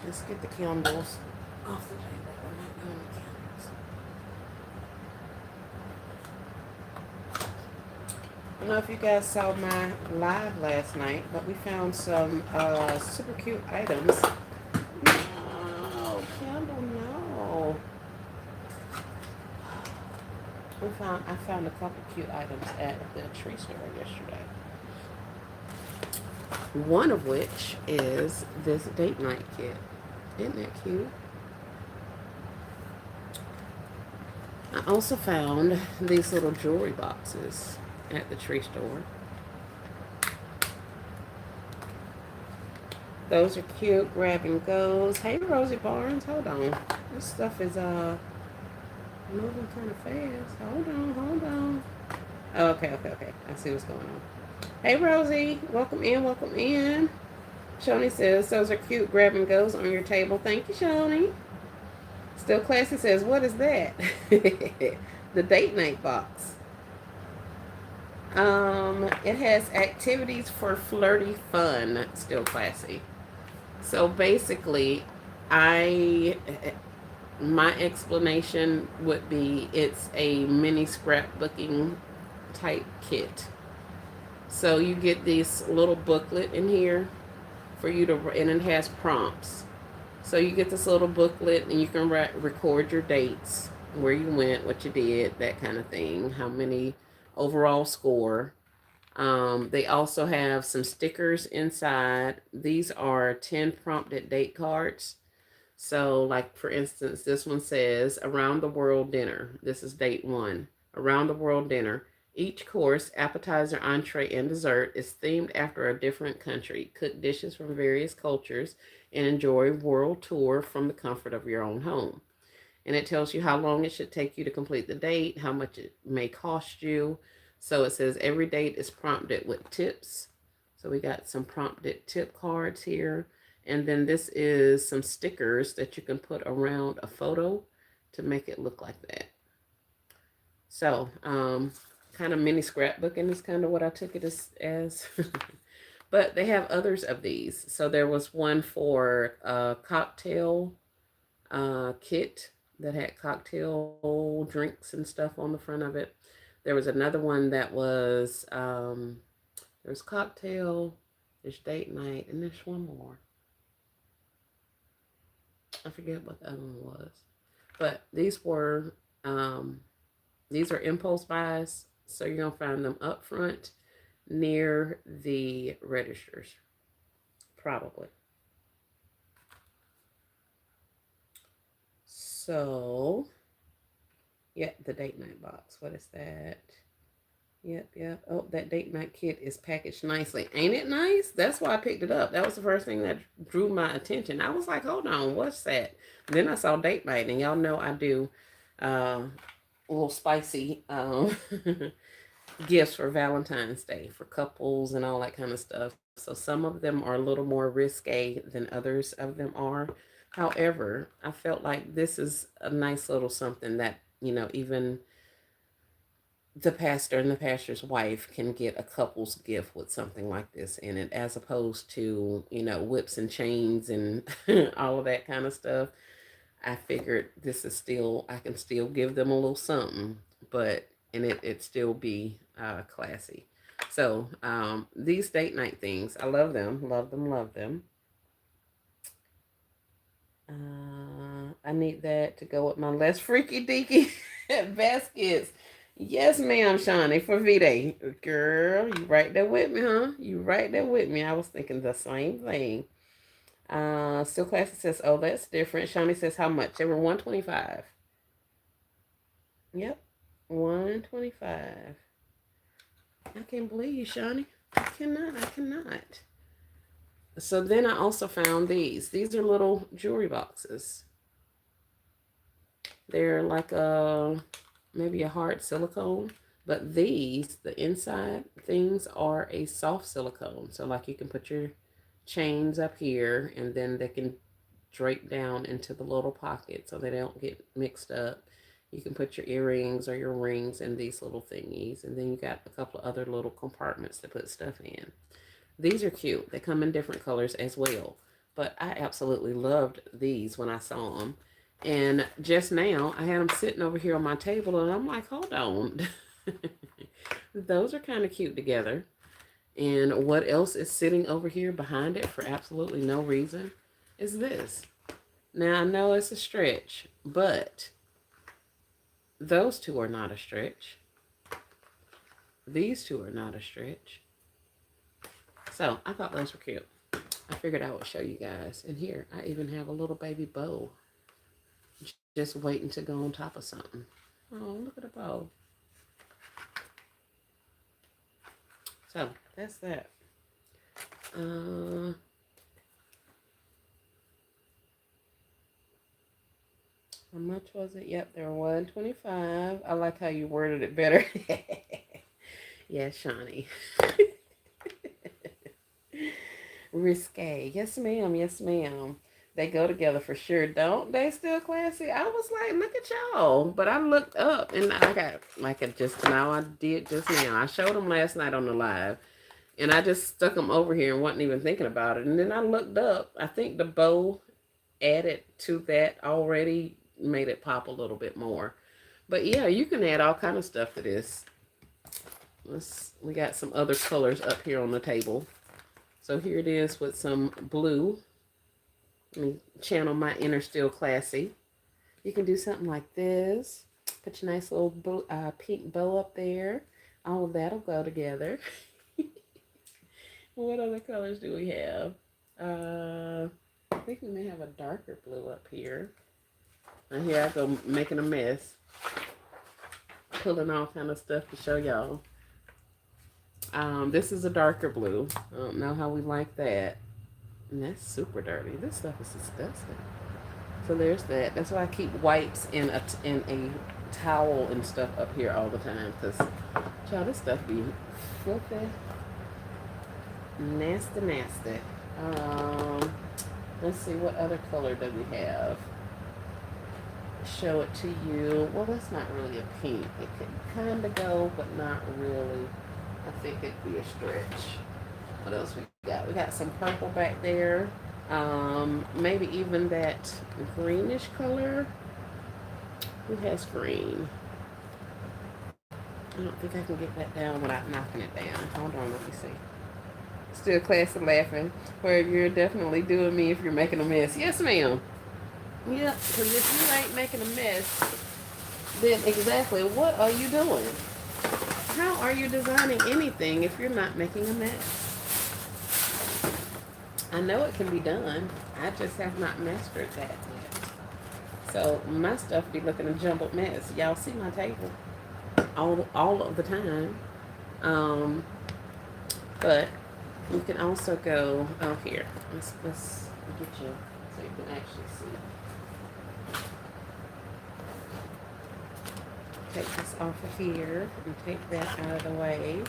S1: Let's get the candles off the table. We're not doing the candles. I don't know if you guys saw my live last night, but we found some super cute items. No, candle, no. I found a couple cute items at the tree store yesterday. One of which is this date night kit. Isn't that cute? I also found these little jewelry boxes at the tree store. Those are cute, grab and goes. Hey, Rosie Barnes, hold on. This stuff is moving kind of fast. Hold on. Oh, okay. I see what's going on. Hey, Rosie, welcome in, welcome in. Shoni says, those are cute grab and goes on your table. Thank you, Shoni. Still Classy says, what is that? The date night box. It has activities for flirty fun. Still Classy. So basically, my explanation would be it's a mini scrapbooking type kit. So you get this little booklet in here for you to, and it has prompts. So you get this little booklet and you can record your dates, where you went, what you did, that kind of thing, how many overall score. They also have some stickers inside. These are 10 prompted date cards. So, like for instance, this one says around the world dinner. This is date 1. Around the world dinner. Each course, appetizer, entree, and dessert is themed after a different country. Cook dishes from various cultures and enjoy world tour from the comfort of your own home. And it tells you how long it should take you to complete the date, how much it may cost you. So it says every date is prompted with tips. So we got some prompted tip cards here. And then this is some stickers that you can put around a photo to make it look like that. So, kind of mini scrapbooking is kind of what I took it as. But they have others of these. So there was one for a cocktail kit that had cocktail drinks and stuff on the front of it. There was another one that was there's cocktail, there's date night, and there's one more. I forget what the other one was. But these are impulse buys, so you're gonna find them up front near the registers, probably. So, yeah, the date night box. What is that? Yep. Oh, that date night kit is packaged nicely. Ain't it nice? That's why I picked it up. That was the first thing that drew my attention. I was like, hold on, what's that? Then I saw date night, and y'all know I do a little spicy gifts for Valentine's Day for couples and all that kind of stuff. So some of them are a little more risque than others of them are. However, I felt like this is a nice little something that, even the pastor and the pastor's wife can get a couple's gift with something like this in it, as opposed to, whips and chains and all of that kind of stuff. I figured this is still, I can still give them a little something, but and it still be classy. So these date night things, I love them, love them, love them. I need that to go with my less freaky deaky baskets. Yes, ma'am, Shawnee, for V-Day. Girl, you right there with me, huh? You right there with me. I was thinking the same thing. Still Classy says, oh, that's different. Shawnee says, how much? They were 125. Yep, 125. I can't believe you, Shawnee. I cannot. So then I also found these. These are little jewelry boxes. They're like maybe a hard silicone, but these, the inside things are a soft silicone. So like you can put your chains up here and then they can drape down into the little pocket so they don't get mixed up. You can put your earrings or your rings in these little thingies, and then you got a couple of other little compartments to put stuff in. These are cute. They come in different colors as well. But I absolutely loved these when I saw them. And just now, I had them sitting over here on my table, and I'm like, hold on. Those are kind of cute together. And what else is sitting over here behind it for absolutely no reason is this. Now, I know it's a stretch, but those two are not a stretch. These two are not a stretch. So I thought those were cute. I figured I would show you guys. And here, I even have a little baby bow just waiting to go on top of something. Oh, look at the bow. So that's that. How much was it? Yep, they're 125. I like how you worded it better. Yeah, Shawnee. Risque. Yes, ma'am. Yes, ma'am. They go together for sure, don't they? Still Classy. I was like, look at y'all. But I looked up and I got, like it just now, I did just now. I showed them last night on the live. And I just stuck them over here and wasn't even thinking about it. And then I looked up. I think the bow added to that already made it pop a little bit more. But yeah, you can add all kind of stuff to this. We got some other colors up here on the table. So here it is with some blue. Let me channel my inner Still Classy. You can do something like this. Put your nice little blue, pink bow up there. All of that'll go together. What other colors do we have? I think we may have a darker blue up here. And here I go making a mess. Pulling all kind of stuff to show y'all. This is a darker blue. I don't know how we like that. And that's super dirty. This stuff is disgusting. So there's that. That's why I keep wipes in a towel and stuff up here all the time. Because, y'all, this stuff be filthy. Nasty, nasty. Let's see, what other color do we have? Show it to you. Well, that's not really a pink. It could kind of go, but not really. I think it'd be a stretch. What else we got? We got some purple back there. Maybe even that greenish color. Who has green? I don't think I can get that down without knocking it down. Hold on, let me see. Still Classy laughing. Where you're definitely doing me if you're making a mess. Yes, ma'am. Yeah, because if you ain't making a mess, then exactly what are you doing? How are you designing anything if you're not making a mess? I know it can be done. I just have not mastered that yet. So my stuff be looking a jumbled mess. Y'all see my table all of the time. But you can also go, oh here, let's get you so you can actually see. Take this off of here and take that out of the way.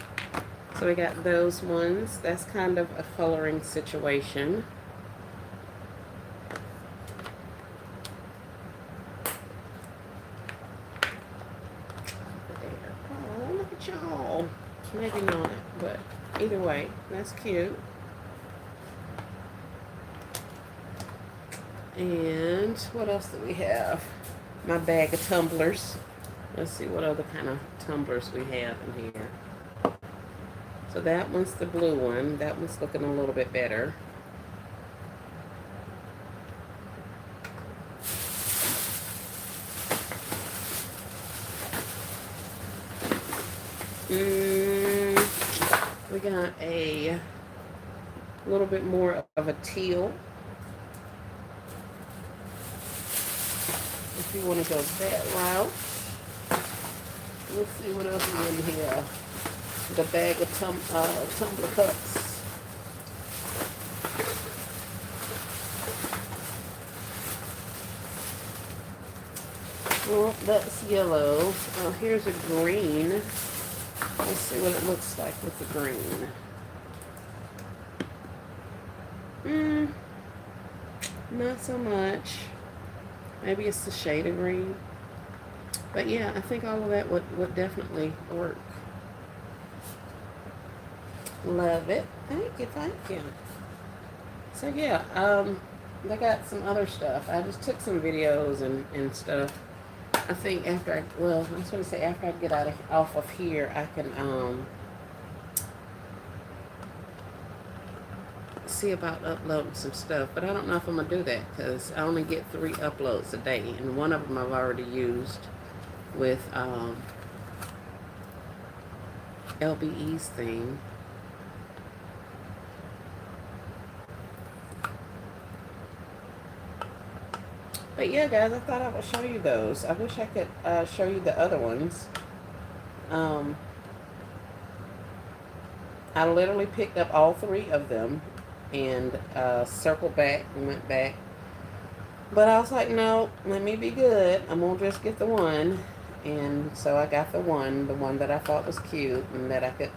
S1: So we got those ones. That's kind of a coloring situation. Oh, look at y'all. Maybe not, but either way, that's cute. And what else do we have? My bag of tumblers. Let's see what other kind of tumblers we have in here. So that one's the blue one. That one's looking a little bit better. We got a little bit more of a teal. If you want to go that route. Let's see what else is in here. The bag of tumbler cups. Well, that's yellow. Here's a green. Let's see what it looks like with the green. Not so much. Maybe it's the shade of green. But yeah, I think all of that would definitely work. Love it. Thank you, thank you. So yeah, I got some other stuff. I just took some videos and stuff. I think after I was going to say after I get off of here, I can see about uploading some stuff. But I don't know if I'm going to do that because I only get 3 uploads a day. And one of them I've already used with LBE's thing. But yeah, guys, I thought I would show you those. I wish I could show you the other ones. I literally picked up all 3 of them and circled back and went back. But I was like, no, let me be good. I'm going to just get the one. And so I got the one that I thought was cute and that I could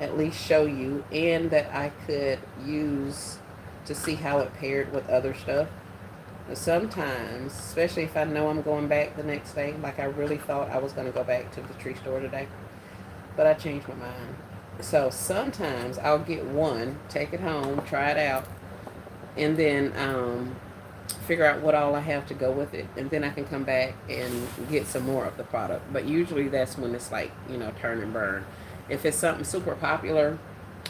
S1: at least show you and that I could use to see how it paired with other stuff. Sometimes, especially if I know I'm going back the next day, like I really thought I was going to go back to the tree store today, but I changed my mind. So sometimes I'll get one, take it home, try it out, and then figure out what all I have to go with it, and then I can come back and get some more of the product. But usually that's when it's like, turn and burn. If it's something super popular,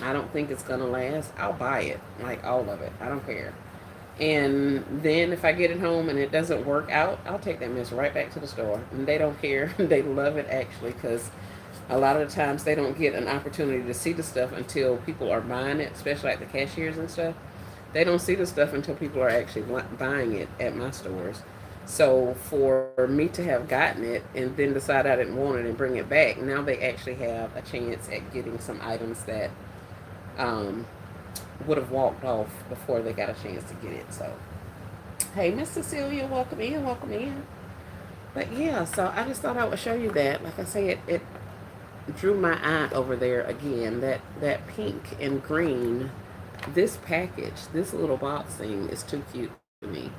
S1: I don't think it's going to last, I'll buy it, like all of it. I don't care. And then if I get it home and it doesn't work out, I'll take that mess right back to the store. And they don't care. They love it, actually, because a lot of the times they don't get an opportunity to see the stuff until people are buying it, especially like the cashiers and stuff. They don't see the stuff until people are actually buying it at my stores. So for me to have gotten it and then decide I didn't want it and bring it back, now they actually have a chance at getting some items that would have walked off before they got a chance to get it. So, hey, Miss Cecilia, welcome in, welcome in. But yeah, so I just thought I would show you that. Like I say, it drew my eye over there again. That pink and green, this package, this little box thing is too cute to me.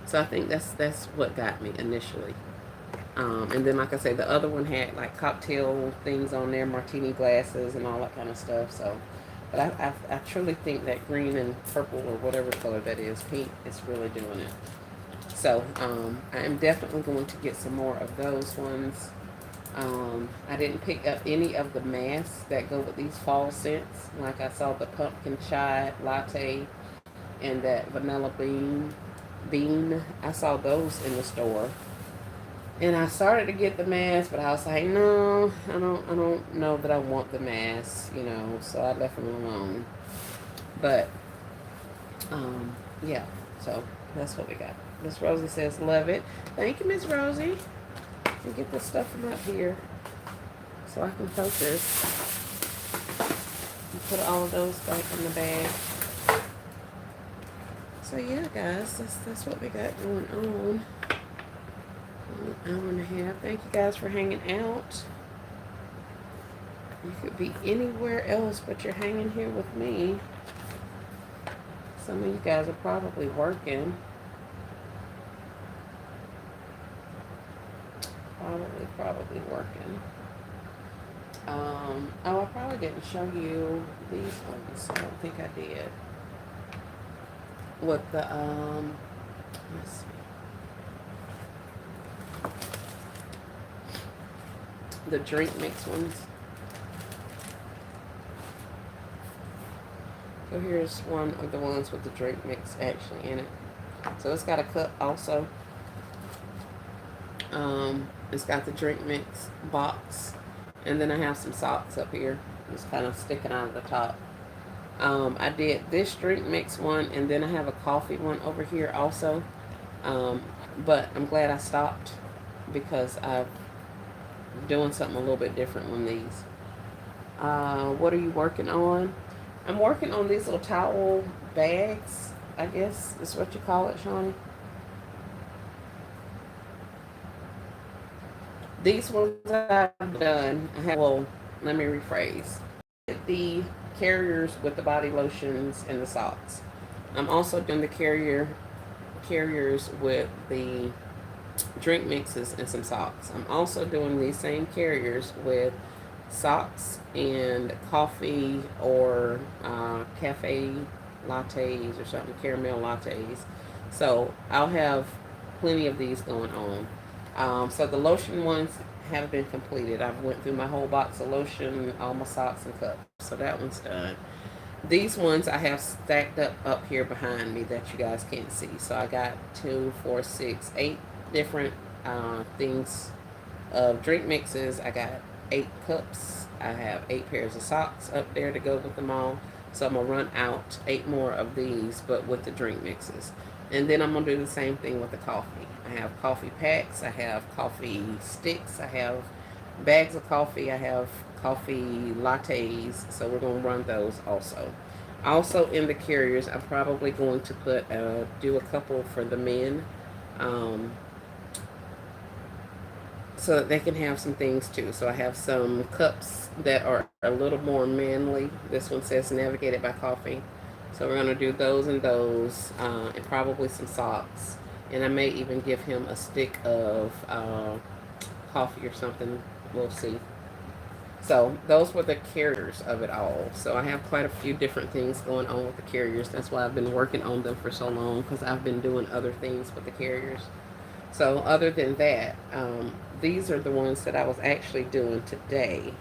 S1: So I think that's what got me initially. And then, like I say, the other one had like cocktail things on there, martini glasses and all that kind of stuff. So, but I truly think that green and purple or whatever color that is, pink, is really doing it. So I am definitely going to get some more of those ones. I didn't pick up any of the masks that go with these fall scents. Like I saw the pumpkin chai latte and that vanilla bean. I saw those in the store. And I started to get the mask, but I was like, no, I don't know that I want the mask, so I left them alone. But, yeah, so that's what we got. Miss Rosie says, love it. Thank you, Miss Rosie. Let me get this stuff from up here so I can focus. And put all of those back in the bag. So, yeah, guys, that's what we got going on. An hour and a half. Thank you guys for hanging out. You could be anywhere else, but you're hanging here with me. Some of you guys are probably working. Probably working. Oh, I probably didn't show you these ones. I don't think I did. With the, let's see. The drink mix ones. So here's one of the ones with the drink mix actually in it. So it's got a cup also. It's got the drink mix box. And then I have some socks up here. Just kind of sticking out of the top. I did this drink mix one, and then I have a coffee one over here also. But I'm glad I stopped because I'm doing something a little bit different with these. What are you working on? I'm working on these little towel bags, I guess is what you call it, Shawnee. These ones I've done, well, let me rephrase. The carriers with the body lotions and the socks. I'm also doing the carriers with the drink mixes and some socks. I'm also doing these same carriers with socks and coffee or cafe lattes or something, caramel lattes. So I'll have plenty of these going on. So the lotion ones have been completed. I've went through my whole box of lotion, all my socks and cups. So that one's done. These ones I have stacked up here behind me that you guys can't see. So I got 2, 4, 6, 8 different things of drink mixes. I got 8 cups. I have 8 pairs of socks up there to go with them all. So I'm going to run out 8 more of these, but with the drink mixes. And then I'm going to do the same thing with the coffee. I have coffee packs. I have coffee sticks. I have bags of coffee. I have coffee lattes. So we're going to run those also. Also in the carriers, I'm probably going to put do a couple for the men. So that they can have some things too. So I have some cups that are a little more manly. This one says Navigated by Coffee. So we're going to do those and those, and probably some socks. And I may even give him a stick of coffee or something. We'll see. So those were the carriers of it all. So I have quite a few different things going on with the carriers. That's why I've been working on them for so long, because I've been doing other things with the carriers. So other than that, these are the ones that I was actually doing today.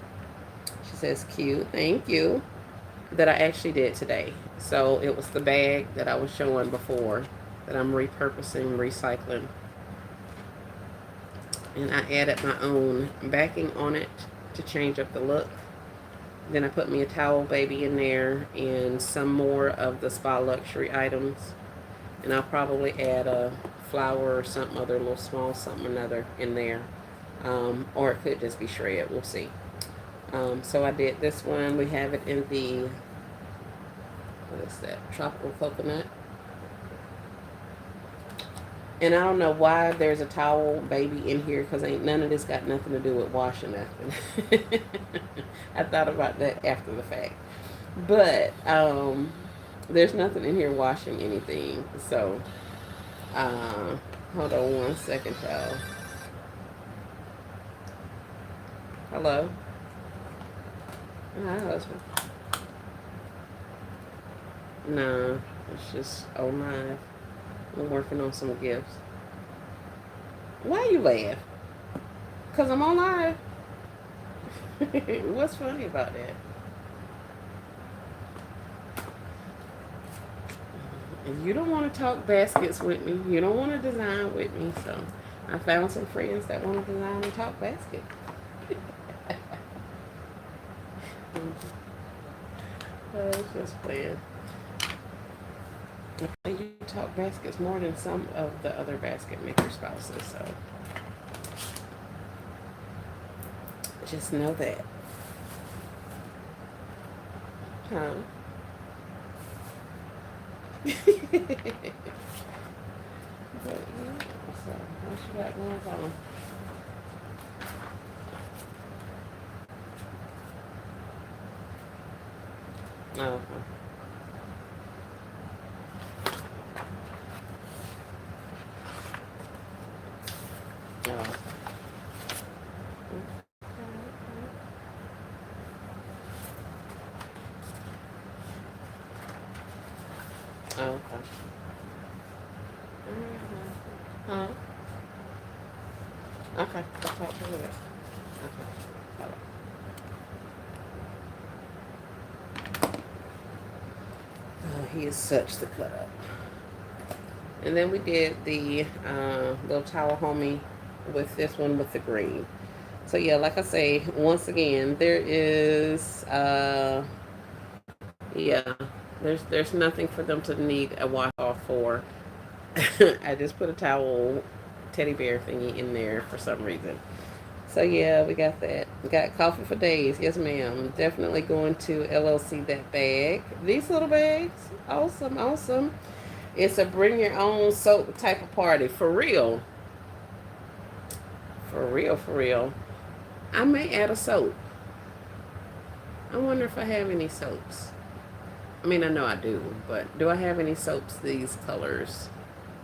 S1: She says, cute, thank you. That I actually did today. So it was the bag that I was showing before that I'm repurposing, recycling. And I added my own backing on it to change up the look. Then I put me a towel baby in there and some more of the Spa Luxury items. And I'll probably add a flower or something other, little small something another in there. Or it could just be shred. We'll see. So I did this one. We have it in the, what is that? Tropical coconut. And I don't know why there's a towel baby in here, because ain't none of this got nothing to do with washing nothing. I thought about that after the fact. But there's nothing in here washing anything. So hold on one second, y'all. Hello? Hi, husband. No, it's just on live. I'm working on some gifts. Why you laugh? Because I'm on live. What's funny about that? And you don't want to talk baskets with me. You don't want to design with me. So I found some friends that want to design and talk baskets. It's just playing. You talk baskets more than some of the other basket maker spouses, so just know that. Huh? But yeah, so what you got going on? Oh, oh, oh, okay. Huh? Okay. That's how to do it. Okay. Oh, he is such the cut up. And then we did the little towel homie with this one with the green. So yeah, like I say, once again, there is yeah, there's nothing for them to need a wash off for. I just put a towel teddy bear thingy in there for some reason. So yeah, we got that. We got coffee for days. Yes, ma'am. Definitely going to LLC that bag. These little bags, awesome, awesome. It's a bring your own soap type of party. For real. For real, for real. I may add a soap. I wonder if I have any soaps. I mean, I know I do, but do I have any soaps these colors?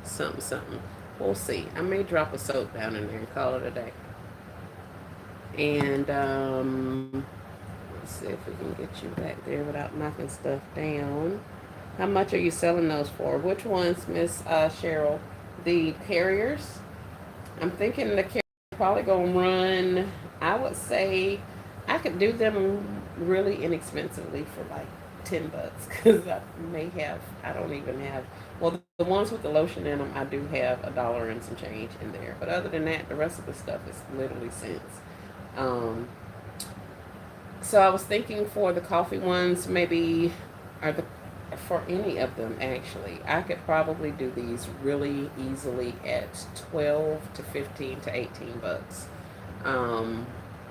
S1: Something, something. We'll see. I may drop a soap down in there and call it a day. And let's see if we can get you back there without knocking stuff down. How much are you selling those for? Which ones, Miss Cheryl? The carriers? I'm thinking the carriers are probably gonna run. I would say I could do them really inexpensively for like $10 because I may have. I don't even have. Well, the ones with the lotion in them, I do have a dollar and some change in there. But other than that, the rest of the stuff is literally cents. Um, so I was thinking for the coffee ones, maybe, or the for any of them actually, I could probably do these really easily at 12 to 15 to $18, um,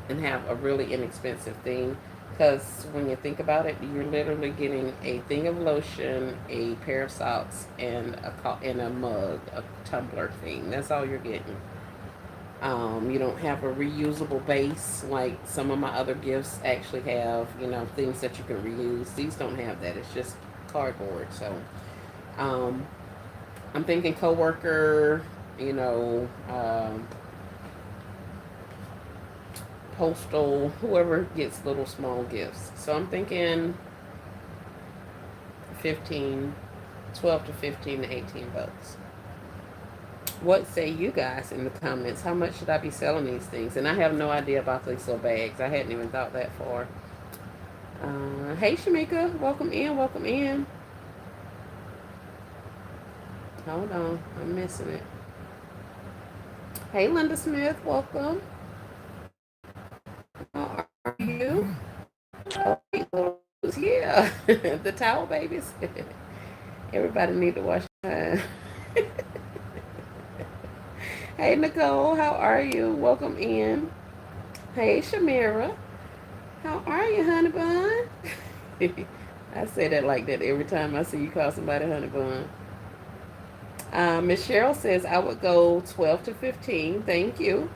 S1: and have a really inexpensive thing. Because when you think about it, you're literally getting a thing of lotion, a pair of socks, and and a mug, a tumbler thing. That's all you're getting. You don't have a reusable base like some of my other gifts actually have, things that you can reuse. These don't have that. It's just cardboard. So um, I'm thinking coworker, you know, postal, whoever gets little small gifts. So I'm thinking 15, 12 to 15 to $18. What say you guys in the comments? How much should I be selling these things? And I have no idea about these little bags. I hadn't even thought that far. Hey, Shamika. Welcome in. Welcome in. Hold on. I'm missing it. Hey, Linda Smith. Welcome. How are you? Oh, yeah. The towel babies. Everybody need to wash their hands. Hey, Nicole. How are you? Welcome in. Hey, Shamira. How are you, honey bun? I say that like that every time I see you call somebody honey bun. Miss Cheryl says I would go 12 to 15. Thank you.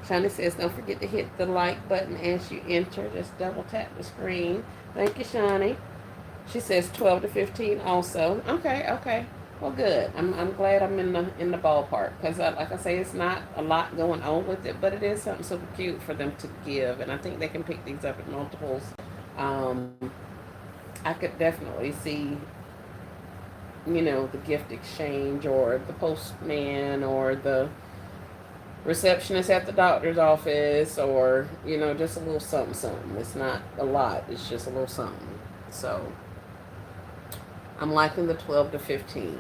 S1: Shani says don't forget to hit the like button as you enter. Just double tap the screen. Thank you, Shani. She says 12 to 15 also. Okay, okay. Well, good. I'm glad I'm in the ballpark because like I say, it's not a lot going on with it, but it is something super cute for them to give, and I think they can pick these up at multiples. Um, I could definitely see, the gift exchange or the postman or the receptionist at the doctor's office or, just a little something, something. It's not a lot, it's just a little something. So I'm liking the 12 to 15.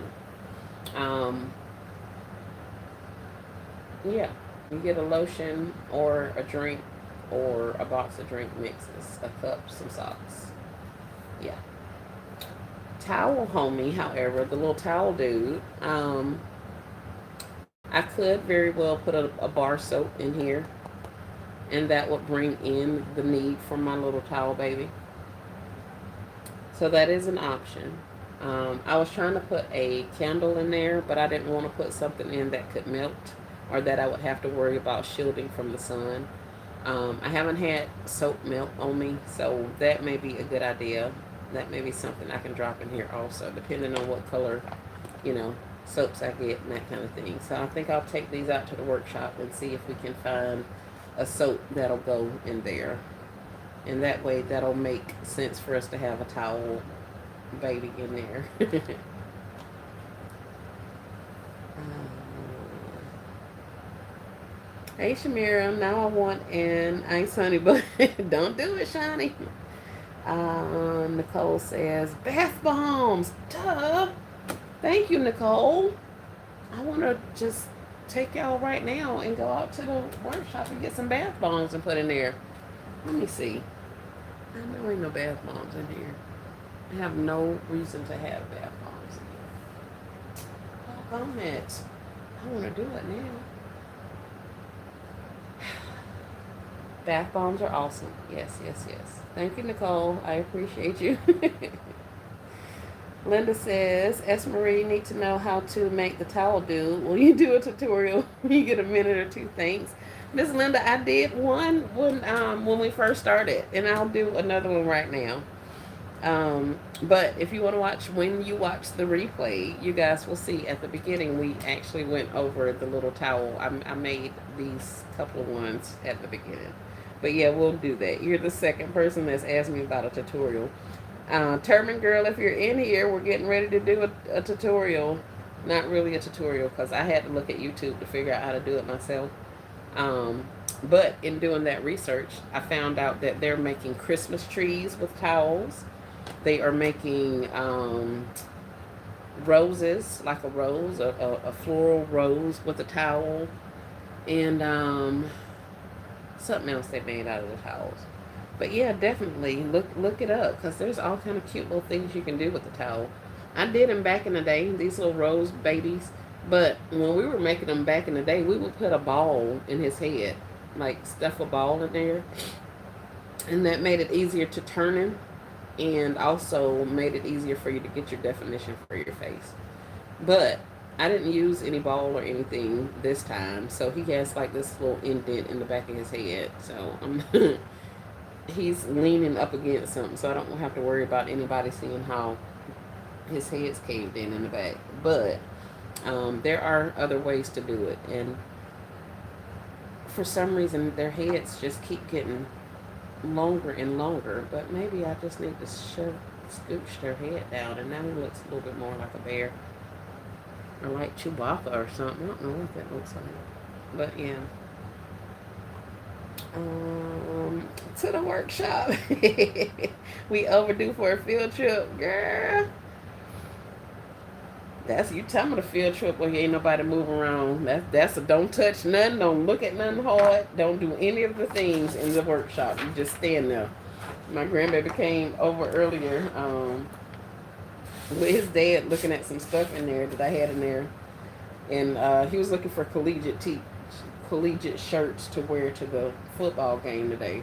S1: Um, yeah, you get a lotion or a drink or a box of drink mixes, a cup, some socks. Yeah. Towel homie, however, the little towel dude, I could very well put a bar soap in here, and that would bring in the need for my little towel baby. So that is an option. I was trying to put a candle in there, but I didn't want to put something in that could melt or that I would have to worry about shielding from the sun. I haven't had soap melt on me, so that may be a good idea. that may be something I can drop in here also, depending on what color, you know, soaps I get and that kind of thing. So I think I'll take these out to the workshop and see if we can find a soap that'll go in there. And that way that'll make sense for us to have a towel baby in there. Hey Shamira, now I want an ice honey, but don't do it, Shani. Nicole says bath bombs. Duh. Thank you, Nicole. I want to just take y'all right now and go out to the workshop and get some bath bombs and put in there. Let me see. I know ain't no bath bombs in here. I have no reason to have bath bombs in here. Oh, on it. I want to do it now. Bath bombs are awesome. Yes, yes, yes. Thank you, Nicole. I appreciate you. Linda says, S. Marie, need to know how to make the towel do. Will you do a tutorial when you get a minute or two? Thanks. Miss Linda, I did one when we first started, and I'll do another one right now. But if you want to watch, when you watch the replay, you guys will see at the beginning we actually went over the little towel. I made these couple of ones at the beginning. But yeah, we'll do that. You're the second person that's asked me about a tutorial. Terman Girl, if you're in here, we're getting ready to do a tutorial. Not really a tutorial because I had to look at YouTube to figure out how to do it myself. But in doing that research, I found out that they're making Christmas trees with towels. They are making roses, like a rose, a floral rose with a towel. And something else they made out of the towels. But yeah, definitely look it up because there's all kind of cute little things you can do with the towel. I did them back in the day, these little rose babies. But when we were making them back in the day, we would put a ball in his head, like stuff a ball in there, and that made it easier to turn him, and also made it easier for you to get your definition for your face. But I didn't use any ball or anything this time, so he has like this little indent in the back of his head. So he's leaning up against something, so I don't have to worry about anybody seeing how his head's caved in the back. But there are other ways to do it, and for some reason their heads just keep getting longer and longer. But maybe I just need to scooch their head down, and now he looks a little bit more like a bear, or like Chewbacca or something. I don't know what that looks like, but yeah. To the workshop. We overdue for a field trip, girl. That's you tell me the field trip where ain't nobody moving around. That's a don't touch nothing, don't look at nothing hard, don't do any of the things in the workshop. You just stand there. My grandbaby came over earlier with his dad looking at some stuff in there that I had in there, and he was looking for collegiate shirts to wear to the football game today.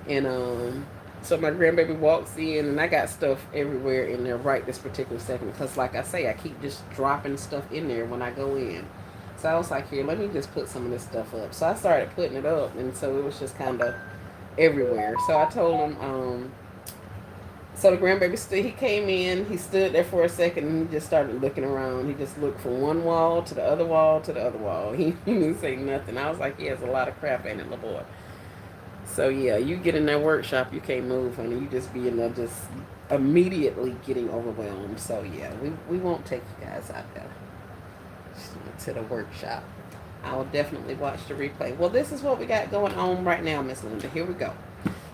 S1: And so my grandbaby walks in, and I got stuff everywhere in there right this particular second. Because like I say, I keep just dropping stuff in there when I go in. So I was like, here, let me just put some of this stuff up. So I started putting it up, and so it was just kind of everywhere. So I told him, so the grandbaby, he came in, he stood there for a second, and he just started looking around. He just looked from one wall to the other wall to the other wall. He didn't say nothing. I was like, he has a lot of crap in it, little boy. So yeah, you get in that workshop, you can't move, honey. You just be in there just immediately getting overwhelmed. So yeah, we won't take you guys out there to the workshop. I will definitely watch the replay. Well, this is what we got going on right now, Miss Linda. Here we go.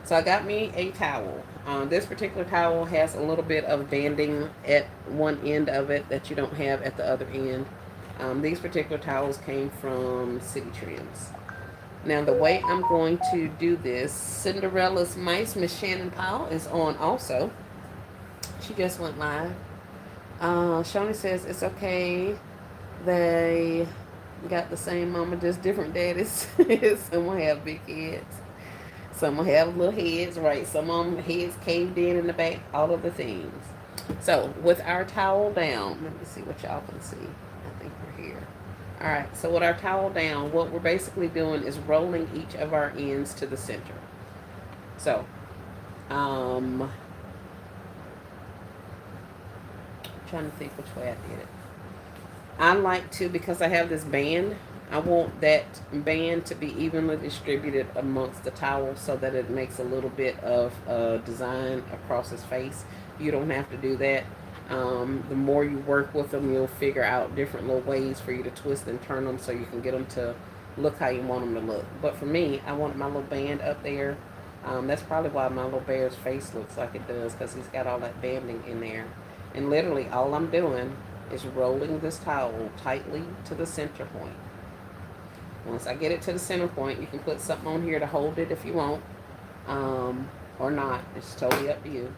S1: So I got me a towel. This particular towel has a little bit of banding at one end of it that you don't have at the other end. These particular towels came from City Trends. Now, the way I'm going to do this, Cinderella's Mice, Miss Shannon Powell, is on also. She just went live. Shoni says, it's okay. They got the same mama, just different daddies. Some will have big heads. Some will have little heads, right? Some of them heads caved in the back, all of the things. So, with our towel down, let me see what y'all can see. I think we're here. Alright, so with our towel down, what we're basically doing is rolling each of our ends to the center. So, trying to think which way I did it. I like to, because I have this band, I want that band to be evenly distributed amongst the towel so that it makes a little bit of design across his face. You don't have to do that. The more you work with them, you'll figure out different little ways for you to twist and turn them so you can get them to look how you want them to look. But for me, I want my little band up there. That's probably why my little bear's face looks like it does, because he's got all that banding in there. And literally all I'm doing is rolling this towel tightly to the center point. Once I get it to the center point, you can put something on here to hold it if you want, or not. It's totally up to you.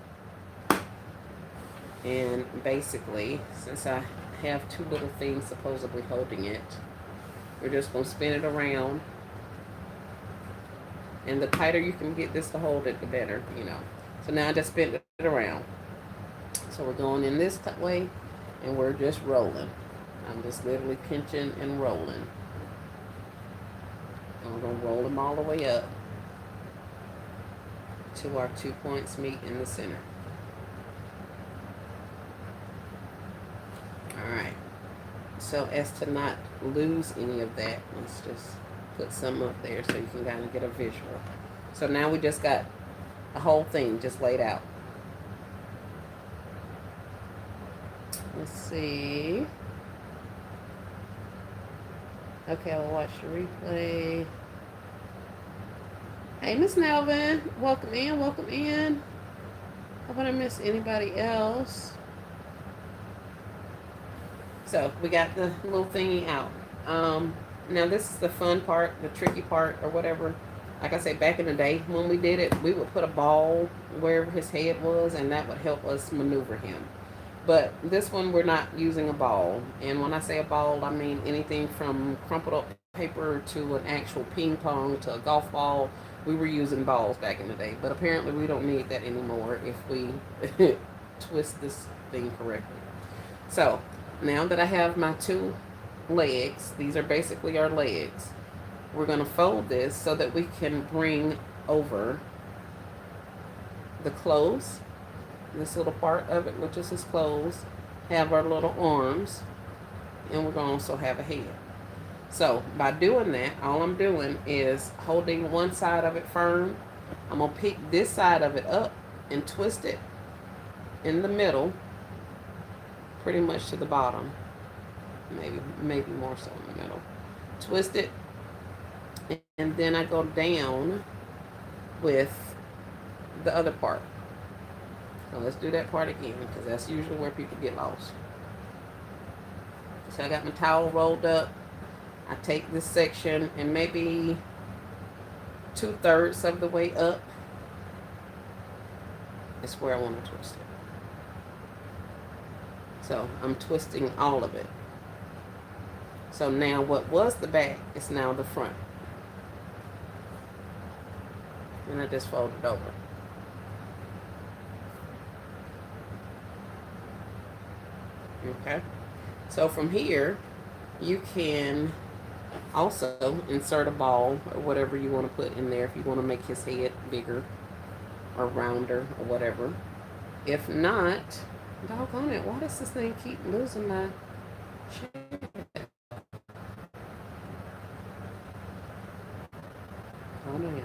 S1: And basically, since I have two little things supposedly holding it, we're just going to spin it around. And the tighter you can get this to hold it, the better, you know. So now I just spin it around. So we're going in this way, and we're just rolling. I'm just literally pinching and rolling. And we're going to roll them all the way up to our 2 points meet in the center. Alright. So as to not lose any of that, let's just put some up there so you can kind of get a visual. So now we just got a whole thing just laid out. Let's see. Okay, I'll watch the replay. Hey, Miss Melvin. Welcome in, welcome in. Hope I didn't miss anybody else. So, we got the little thingy out. Now, this is the fun part, the tricky part, or whatever. Like I said, back in the day, when we did it, we would put a ball wherever his head was, and that would help us maneuver him. But this one, we're not using a ball. And when I say a ball, I mean anything from crumpled up paper to an actual ping pong to a golf ball. We were using balls back in the day. But apparently we don't need that anymore if we twist this thing correctly. So, now that I have my two legs, these are basically our legs, we're going to fold this so that we can bring over the clothes, this little part of it, which is his clothes, have our little arms, and we're going to also have a head. So by doing that, all I'm doing is holding one side of it firm. I'm going to pick this side of it up and twist it in the middle, pretty much to the bottom, maybe more so in the middle. Twist it, and then I go down with the other part. So let's do that part again, because that's usually where people get lost. So I got my towel rolled up. I take this section and maybe 2/3 of the way up is where I want to twist it. So I'm twisting all of it. So now what was the back is now the front. And I just fold it over. Okay. So from here, you can also insert a ball or whatever you want to put in there if you want to make his head bigger or rounder or whatever. If not, doggone it, why does this thing keep losing my shape? Oh no, yeah.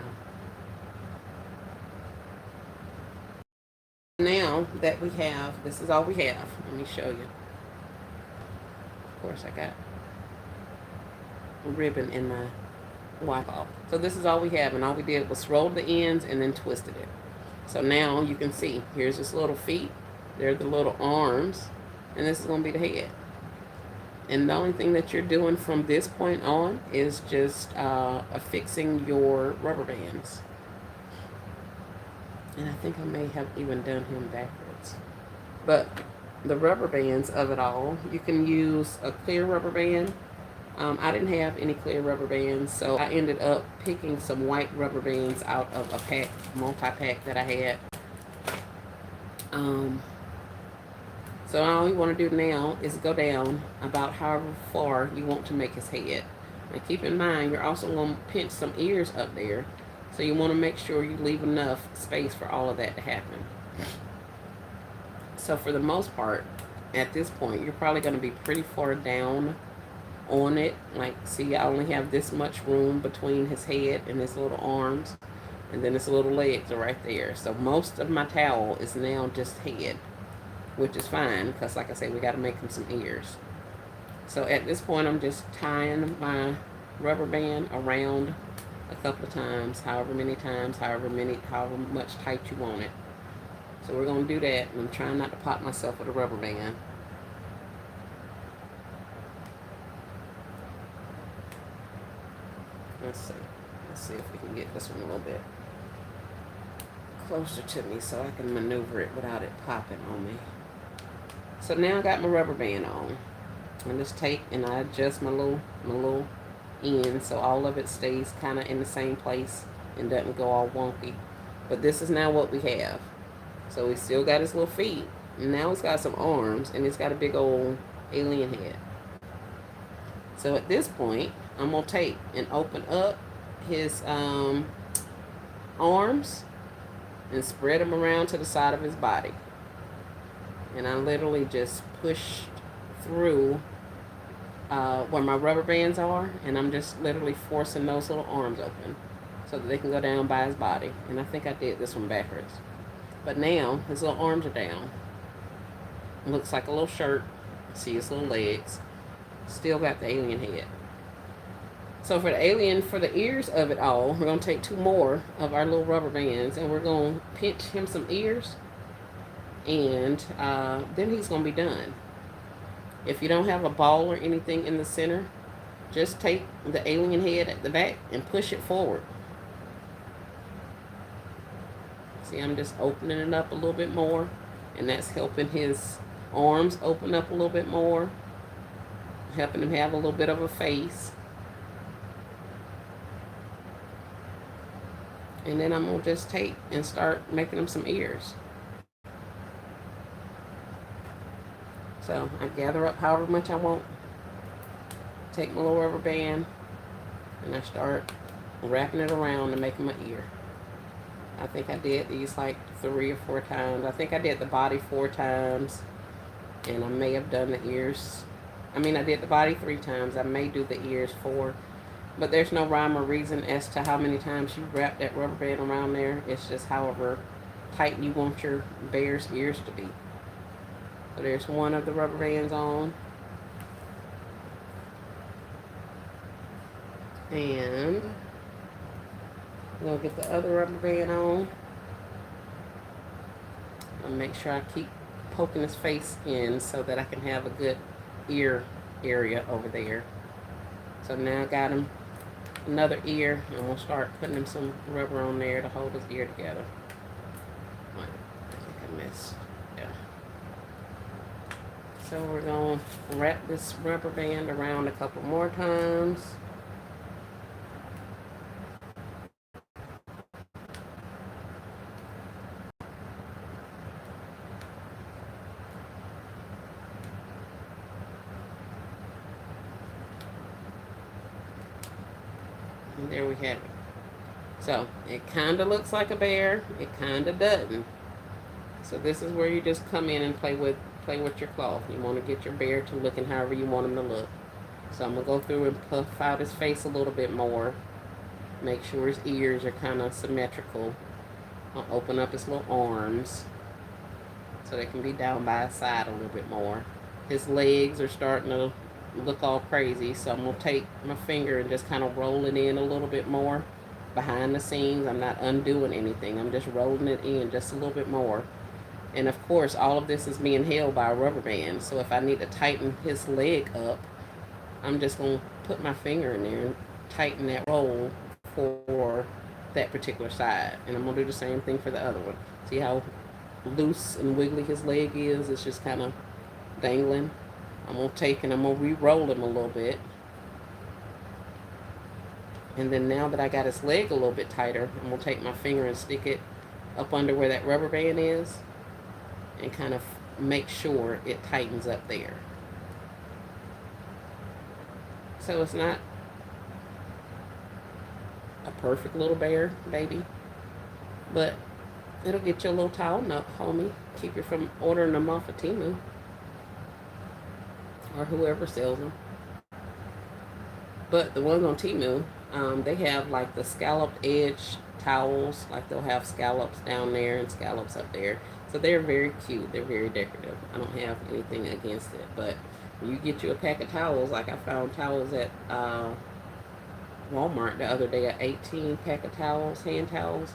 S1: Now that we have, this is all we have. Let me show you. Of course, I got a ribbon in my Wi-Fi. So this is all we have, and all we did was roll the ends and then twisted it. So now you can see, here's his little feet. They're the little arms, and this is going to be the head. And the only thing that you're doing from this point on is just affixing your rubber bands. And I think I may have even done him backwards. But the rubber bands of it all, you can use a clear rubber band. I didn't have any clear rubber bands, so I ended up picking some white rubber bands out of a pack, multi-pack that I had. So all you want to do now is go down about however far you want to make his head. And keep in mind, you're also going to pinch some ears up there. So you want to make sure you leave enough space for all of that to happen. So for the most part, at this point, you're probably going to be pretty far down on it. Like, see, I only have this much room between his head and his little arms, and then his little legs are right there. So most of my towel is now just head, which is fine because, like I said, we got to make him some ears. So at this point, I'm just tying my rubber band around a couple of times, however much tight you want it. So we're going to do that, and I'm trying not to pop myself with a rubber band. Let's see if we can get this one a little bit closer to me so I can maneuver it without it popping on me. So now I got my rubber band on. I just take and I adjust my little end so all of it stays kind of in the same place and doesn't go all wonky. But this is now what we have. So we still got his little feet. And now he's got some arms and he's got a big old alien head. So at this point, I'm going to take and open up his arms and spread them around to the side of his body. And I literally just push through where my rubber bands are, and I'm just literally forcing those little arms open so that they can go down by his body. And I think I did this one backwards. But now his little arms are down. It looks like a little shirt. See his little legs. Still got the alien head. So for the alien, for the ears of it all, we're going to take 2 more of our little rubber bands and we're going to pinch him some ears, and then he's going to be done. If you don't have a ball or anything in the center, just take the alien head at the back and push it forward. See, I'm just opening it up a little bit more, and that's helping his arms open up a little bit more, helping him have a little bit of a face. And then I'm going to just take and start making him some ears. So I gather up however much I want, take my little rubber band, and I start wrapping it around and making my ear. I think I did these like 3 or 4 times. I think I did the body 4 times, and I may have done the ears. I did the body 3 times. I may do the ears 4, but there's no rhyme or reason as to how many times you wrap that rubber band around there. It's just however tight you want your bear's ears to be. So there's one of the rubber bands on. And I'm going to get the other rubber band on. And make sure I keep poking his face in so that I can have a good ear area over there. So now I got him another ear, and we'll start putting him some rubber on there to hold his ear together. I think I missed. Yeah. So we're going to wrap this rubber band around a couple more times. And there we have it. So it kind of looks like a bear. It kind of doesn't. So this is where you just come in and play with your cloth. You want to get your bear to looking however you want him to look. So I'm going to go through and puff out his face a little bit more. Make sure his ears are kind of symmetrical. I'll open up his little arms so they can be down by his side a little bit more. His legs are starting to look all crazy, so I'm going to take my finger and just kind of roll it in a little bit more behind the scenes. I'm not undoing anything. I'm just rolling it in just a little bit more. And of course, all of this is being held by a rubber band. So if I need to tighten his leg up, I'm just going to put my finger in there and tighten that roll for that particular side. And I'm going to do the same thing for the other one. See how loose and wiggly his leg is? It's just kind of dangling. I'm going to take and I'm going to re-roll him a little bit. And then now that I got his leg a little bit tighter, I'm going to take my finger and stick it up under where that rubber band is and kind of make sure it tightens up there. So it's not a perfect little bear, baby, but it'll get you a little towel, no, homie. Keep you from ordering them off of Temu. or whoever sells them. But the ones on Temu, they have like the scalloped edge towels. Like they'll have scallops down there and scallops up there. So they're very cute. They're very decorative. I don't have anything against it. But when you get you a pack of towels, like I found towels at Walmart the other day, an 18 pack of towels, hand towels,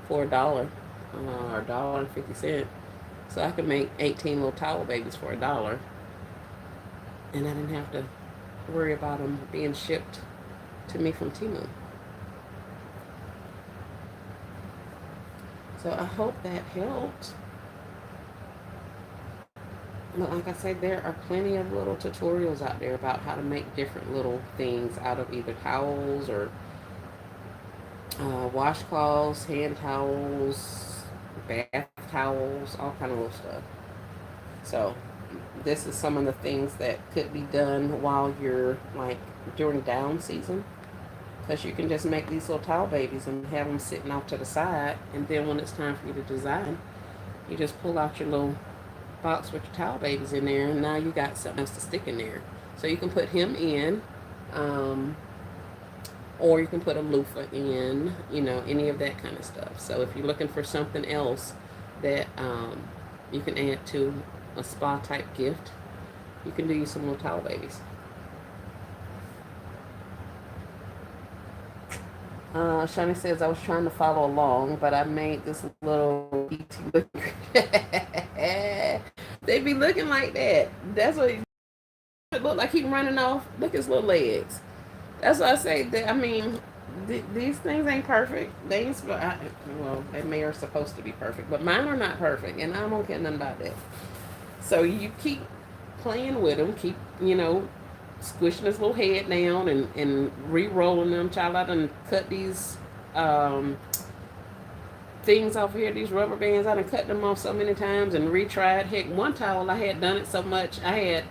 S1: for $1 or $1.50. So I could make 18 little towel babies for $1, and I didn't have to worry about them being shipped to me from Temu. So I hope that helped. But like I said, there are plenty of little tutorials out there about how to make different little things out of either towels or washcloths, hand towels, bath towels, all kind of little stuff. So this is some of the things that could be done while you're like during down season, because you can just make these little towel babies and have them sitting off to the side, and then when it's time for you to design, you just pull out your little box with your towel babies in there, and now you got something else to stick in there. So you can put him in, or you can put a loofah in, any of that kind of stuff. So if you're looking for something else that you can add to a spa type gift, you can do some little towel babies. Shani says, I was trying to follow along, but I made this little ET look. They be looking like that. That's what it look like. He running off. Look at his little legs. That's what I say. That, I mean, these things ain't perfect. They ain't. Well, they may are supposed to be perfect, but mine are not perfect, and I don't care nothing about that. So you keep playing with them. Keep squishing his little head down and re-rolling them. Child, I done cut these things off here, these rubber bands. I done cut them off so many times and retried. Heck, one towel I had done it so much I had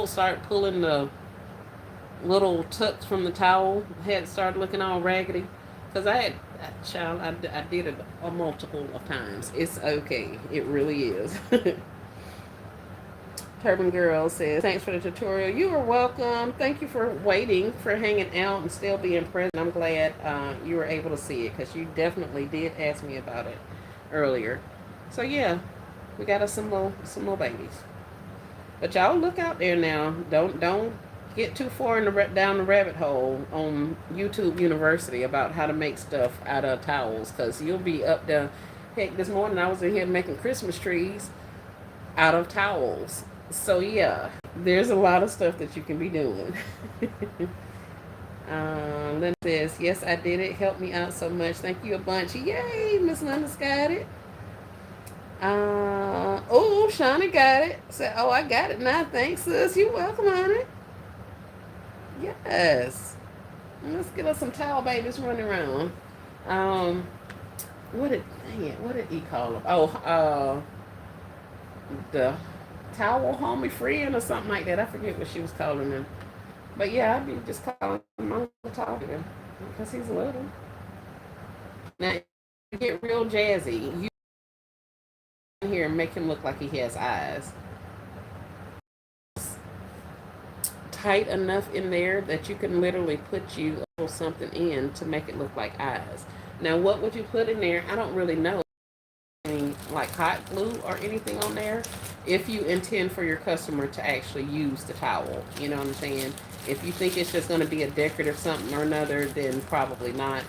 S1: started pulling the little tucks from the towel. Had started looking all raggedy because I did it a multiple of times. It's okay. It really is. Turban Girl says, thanks for the tutorial. You are welcome. Thank you for waiting, for hanging out and still being present. I'm glad you were able to see it, because you definitely did ask me about it earlier. So yeah, we got us some little babies. But y'all look out there now. Don't get too far down the rabbit hole on YouTube University about how to make stuff out of towels, because you'll be up there. Heck, this morning I was in here making Christmas trees out of towels. So yeah, there's a lot of stuff that you can be doing. Linda says, yes, I did it. Helped me out so much. Thank you a bunch. Yay, Miss Linda's got it. Oh, Shauna got it. Said, oh, I got it now. Thanks, sis. You're welcome on it. Yes. Let's get us some towel babies running around. What did he call them? Oh, the towel homie friend or something like that. I forget what she was calling him. But yeah, I'd be just calling him on the top of him because he's little. Now, you get real jazzy. You in here and make him look like he has eyes. Tight enough in there that you can literally put you a little something in to make it look like eyes. Now, what would you put in there? I don't really know. Like hot glue or anything on there, if you intend for your customer to actually use the towel. You know what I'm saying? If you think it's just going to be a decorative something or another, then probably not.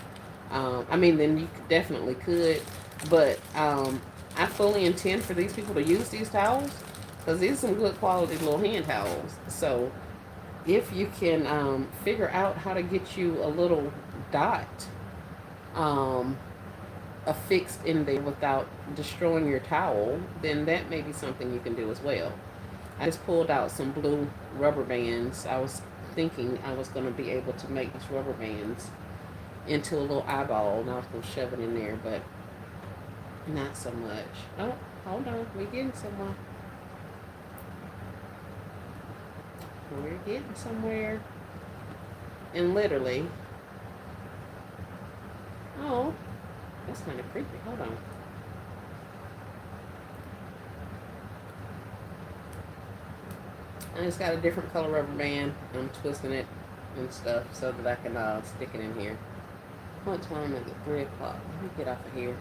S1: Then you definitely could. But I fully intend for these people to use these towels, because these are some good quality little hand towels. So if you can figure out how to get you a little dot affixed in there without destroying your towel, then that may be something you can do as well. I just pulled out some blue rubber bands. I was thinking I was going to be able to make these rubber bands into a little eyeball, and I was going to shove it in there, but not so much. Oh, hold on. We're getting somewhere. We're getting somewhere. And literally, oh, that's kind of creepy. Hold on. I just got a different color rubber band. I'm twisting it and stuff so that I can stick it in here. What time is it? 3 o'clock. Let me get off of here.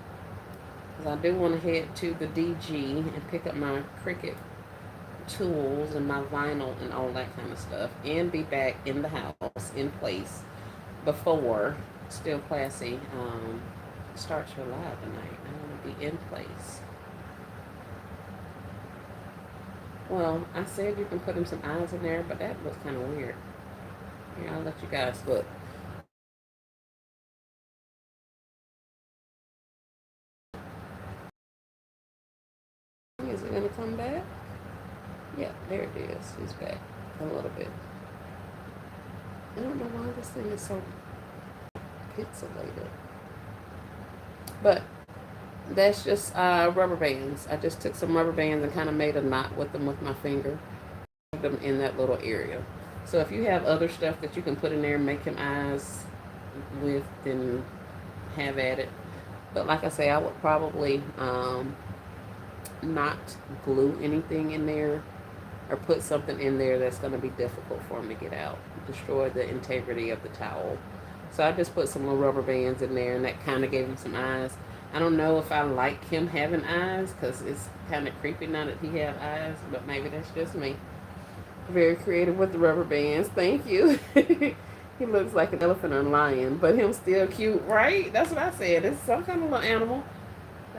S1: Because I do want to head to the DG and pick up my Cricut tools and my vinyl and all that kind of stuff. And be back in the house, in place, before Still Classy starts her live tonight. I want to be in place. Well, I said you can put him some eyes in there, but that looks kind of weird. Yeah, I'll let you guys look. Is it going to come back? Yeah, there it is. It's back a little bit. I don't know why this thing is so pixelated. But that's just rubber bands. I just took some rubber bands and kind of made a knot with them with my finger. Put them in that little area. So if you have other stuff that you can put in there and make him eyes with, then have at it. But like I say, I would probably not glue anything in there or put something in there that's going to be difficult for him to get out. Destroy the integrity of the towel. So I just put some little rubber bands in there, and that kind of gave him some eyes. I don't know if I like him having eyes because it's kind of creepy now that he have eyes, but maybe that's just me. Very creative with the rubber bands. Thank you. He looks like an elephant or a lion, but him still cute, right? That's what I said. It's some kind of little animal.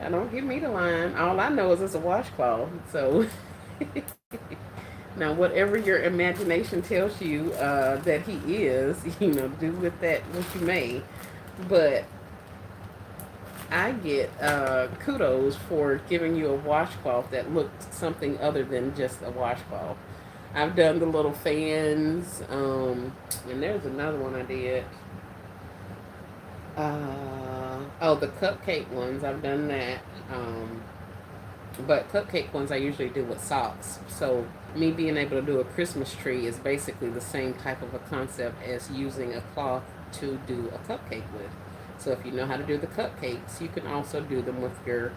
S1: Don't give me the line. All I know is it's a washcloth. So now, whatever your imagination tells you that he is, do with that what you may. But I get kudos for giving you a washcloth that looked something other than just a washcloth. I've done the little fans, and there's another one I did. The cupcake ones, I've done that. But cupcake ones I usually do with socks. So me being able to do a Christmas tree is basically the same type of a concept as using a cloth to do a cupcake with. So if you know how to do the cupcakes, you can also do them with your,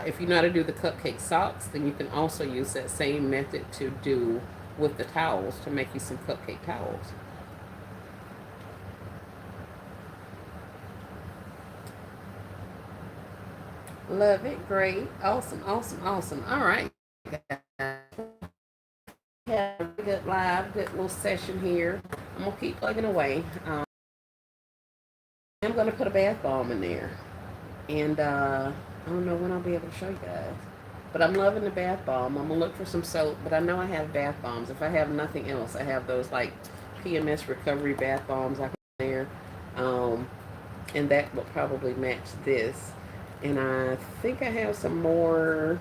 S1: if you know how to do the cupcake socks, then you can also use that same method to do with the towels to make you some cupcake towels. Love it. Great. Awesome. Awesome. Awesome. All right. Have a good live, good little session here. I'm going to keep plugging away. I'm going to put a bath bomb in there. And I don't know when I'll be able to show you guys. But I'm loving the bath bomb. I'm going to look for some soap. But I know I have bath bombs. If I have nothing else, I have those like PMS recovery bath bombs I can put in there. And that will probably match this. And I think I have some more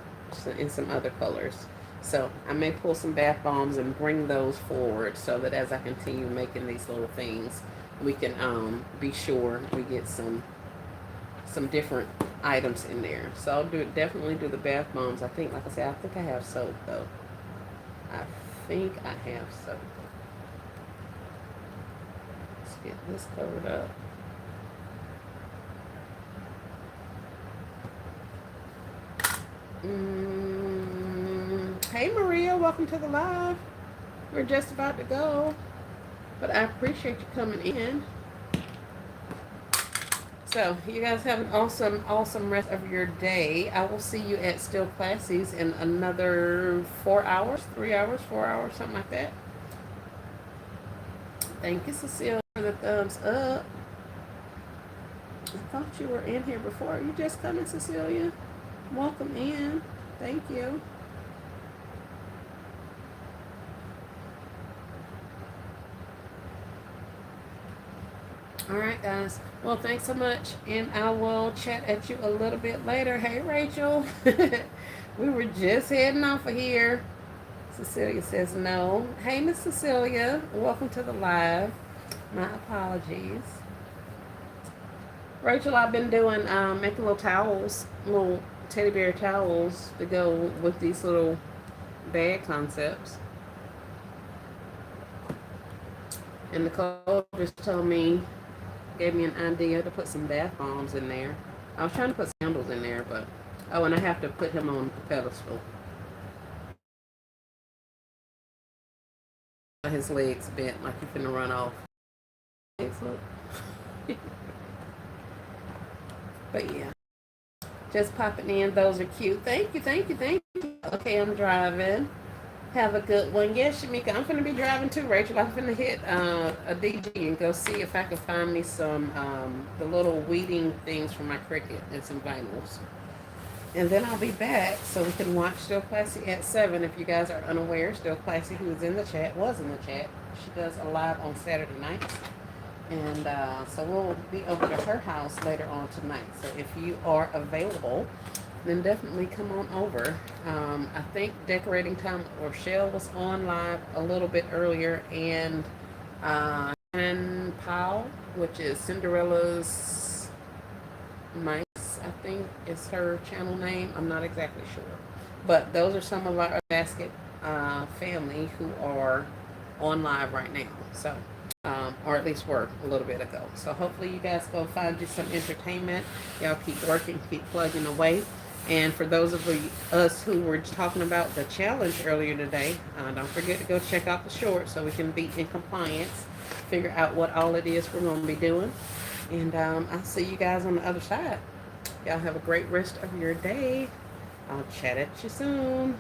S1: in some other colors. So I may pull some bath bombs and bring those forward so that as I continue making these little things, we can be sure we get some different items in there. So I'll definitely do the bath bombs. I think, like I said, I think I have soap though. I think I have soap. Let's get this covered up. Hey Maria, welcome to the live. We're just about to go, but I appreciate you coming in. So you guys have an awesome rest of your day. I will see you at Still Classy's in another 4 hours, 3 hours, 4 hours, something like that. Thank you, Cecilia, for the thumbs up. I thought you were in here before. Are you just coming, Cecilia? Welcome in. Thank you. All right, guys. Well, thanks so much, and I will chat at you a little bit later. Hey, Rachel. We were just heading off of here. Cecilia says no. Hey, Miss Cecilia. Welcome to the live. My apologies. Rachel, I've been doing, making little towels, little teddy bear towels to go with these little bag concepts. And Nicole just told me, gave me an idea to put some bath bombs in there. I was trying to put candles in there, but, oh, and I have to put him on the pedestal. his legs bent like he finna run off. Look. But yeah, just popping in. Those are cute. Thank you, thank you, thank you. Okay, I'm driving. Have a good one. Yes, Shamika, I'm gonna be driving too, Rachel. I'm gonna hit a DG and go see if I can find me some the little weeding things for my cricket and some vinyls. And then I'll be back so we can watch Still Classy at 7. If you guys are unaware, Still Classy, who was in the chat, She does a live on Saturday nights. And so we'll be over to her house later on tonight. So if you are available, then definitely come on over. I think Decorating Time with Rochelle was on live a little bit earlier, and Powell, which is Cinderella's Mice, I think is her channel name. I'm not exactly sure. But those are some of our basket family who are on live right now. So, or at least were a little bit ago. So hopefully you guys go find you some entertainment. Y'all keep working, keep plugging away. And for those of us who were talking about the challenge earlier today, don't forget to go check out the short so we can be in compliance, figure out what all it is we're going to be doing. And I'll see you guys on the other side. Y'all have a great rest of your day. I'll chat at you soon.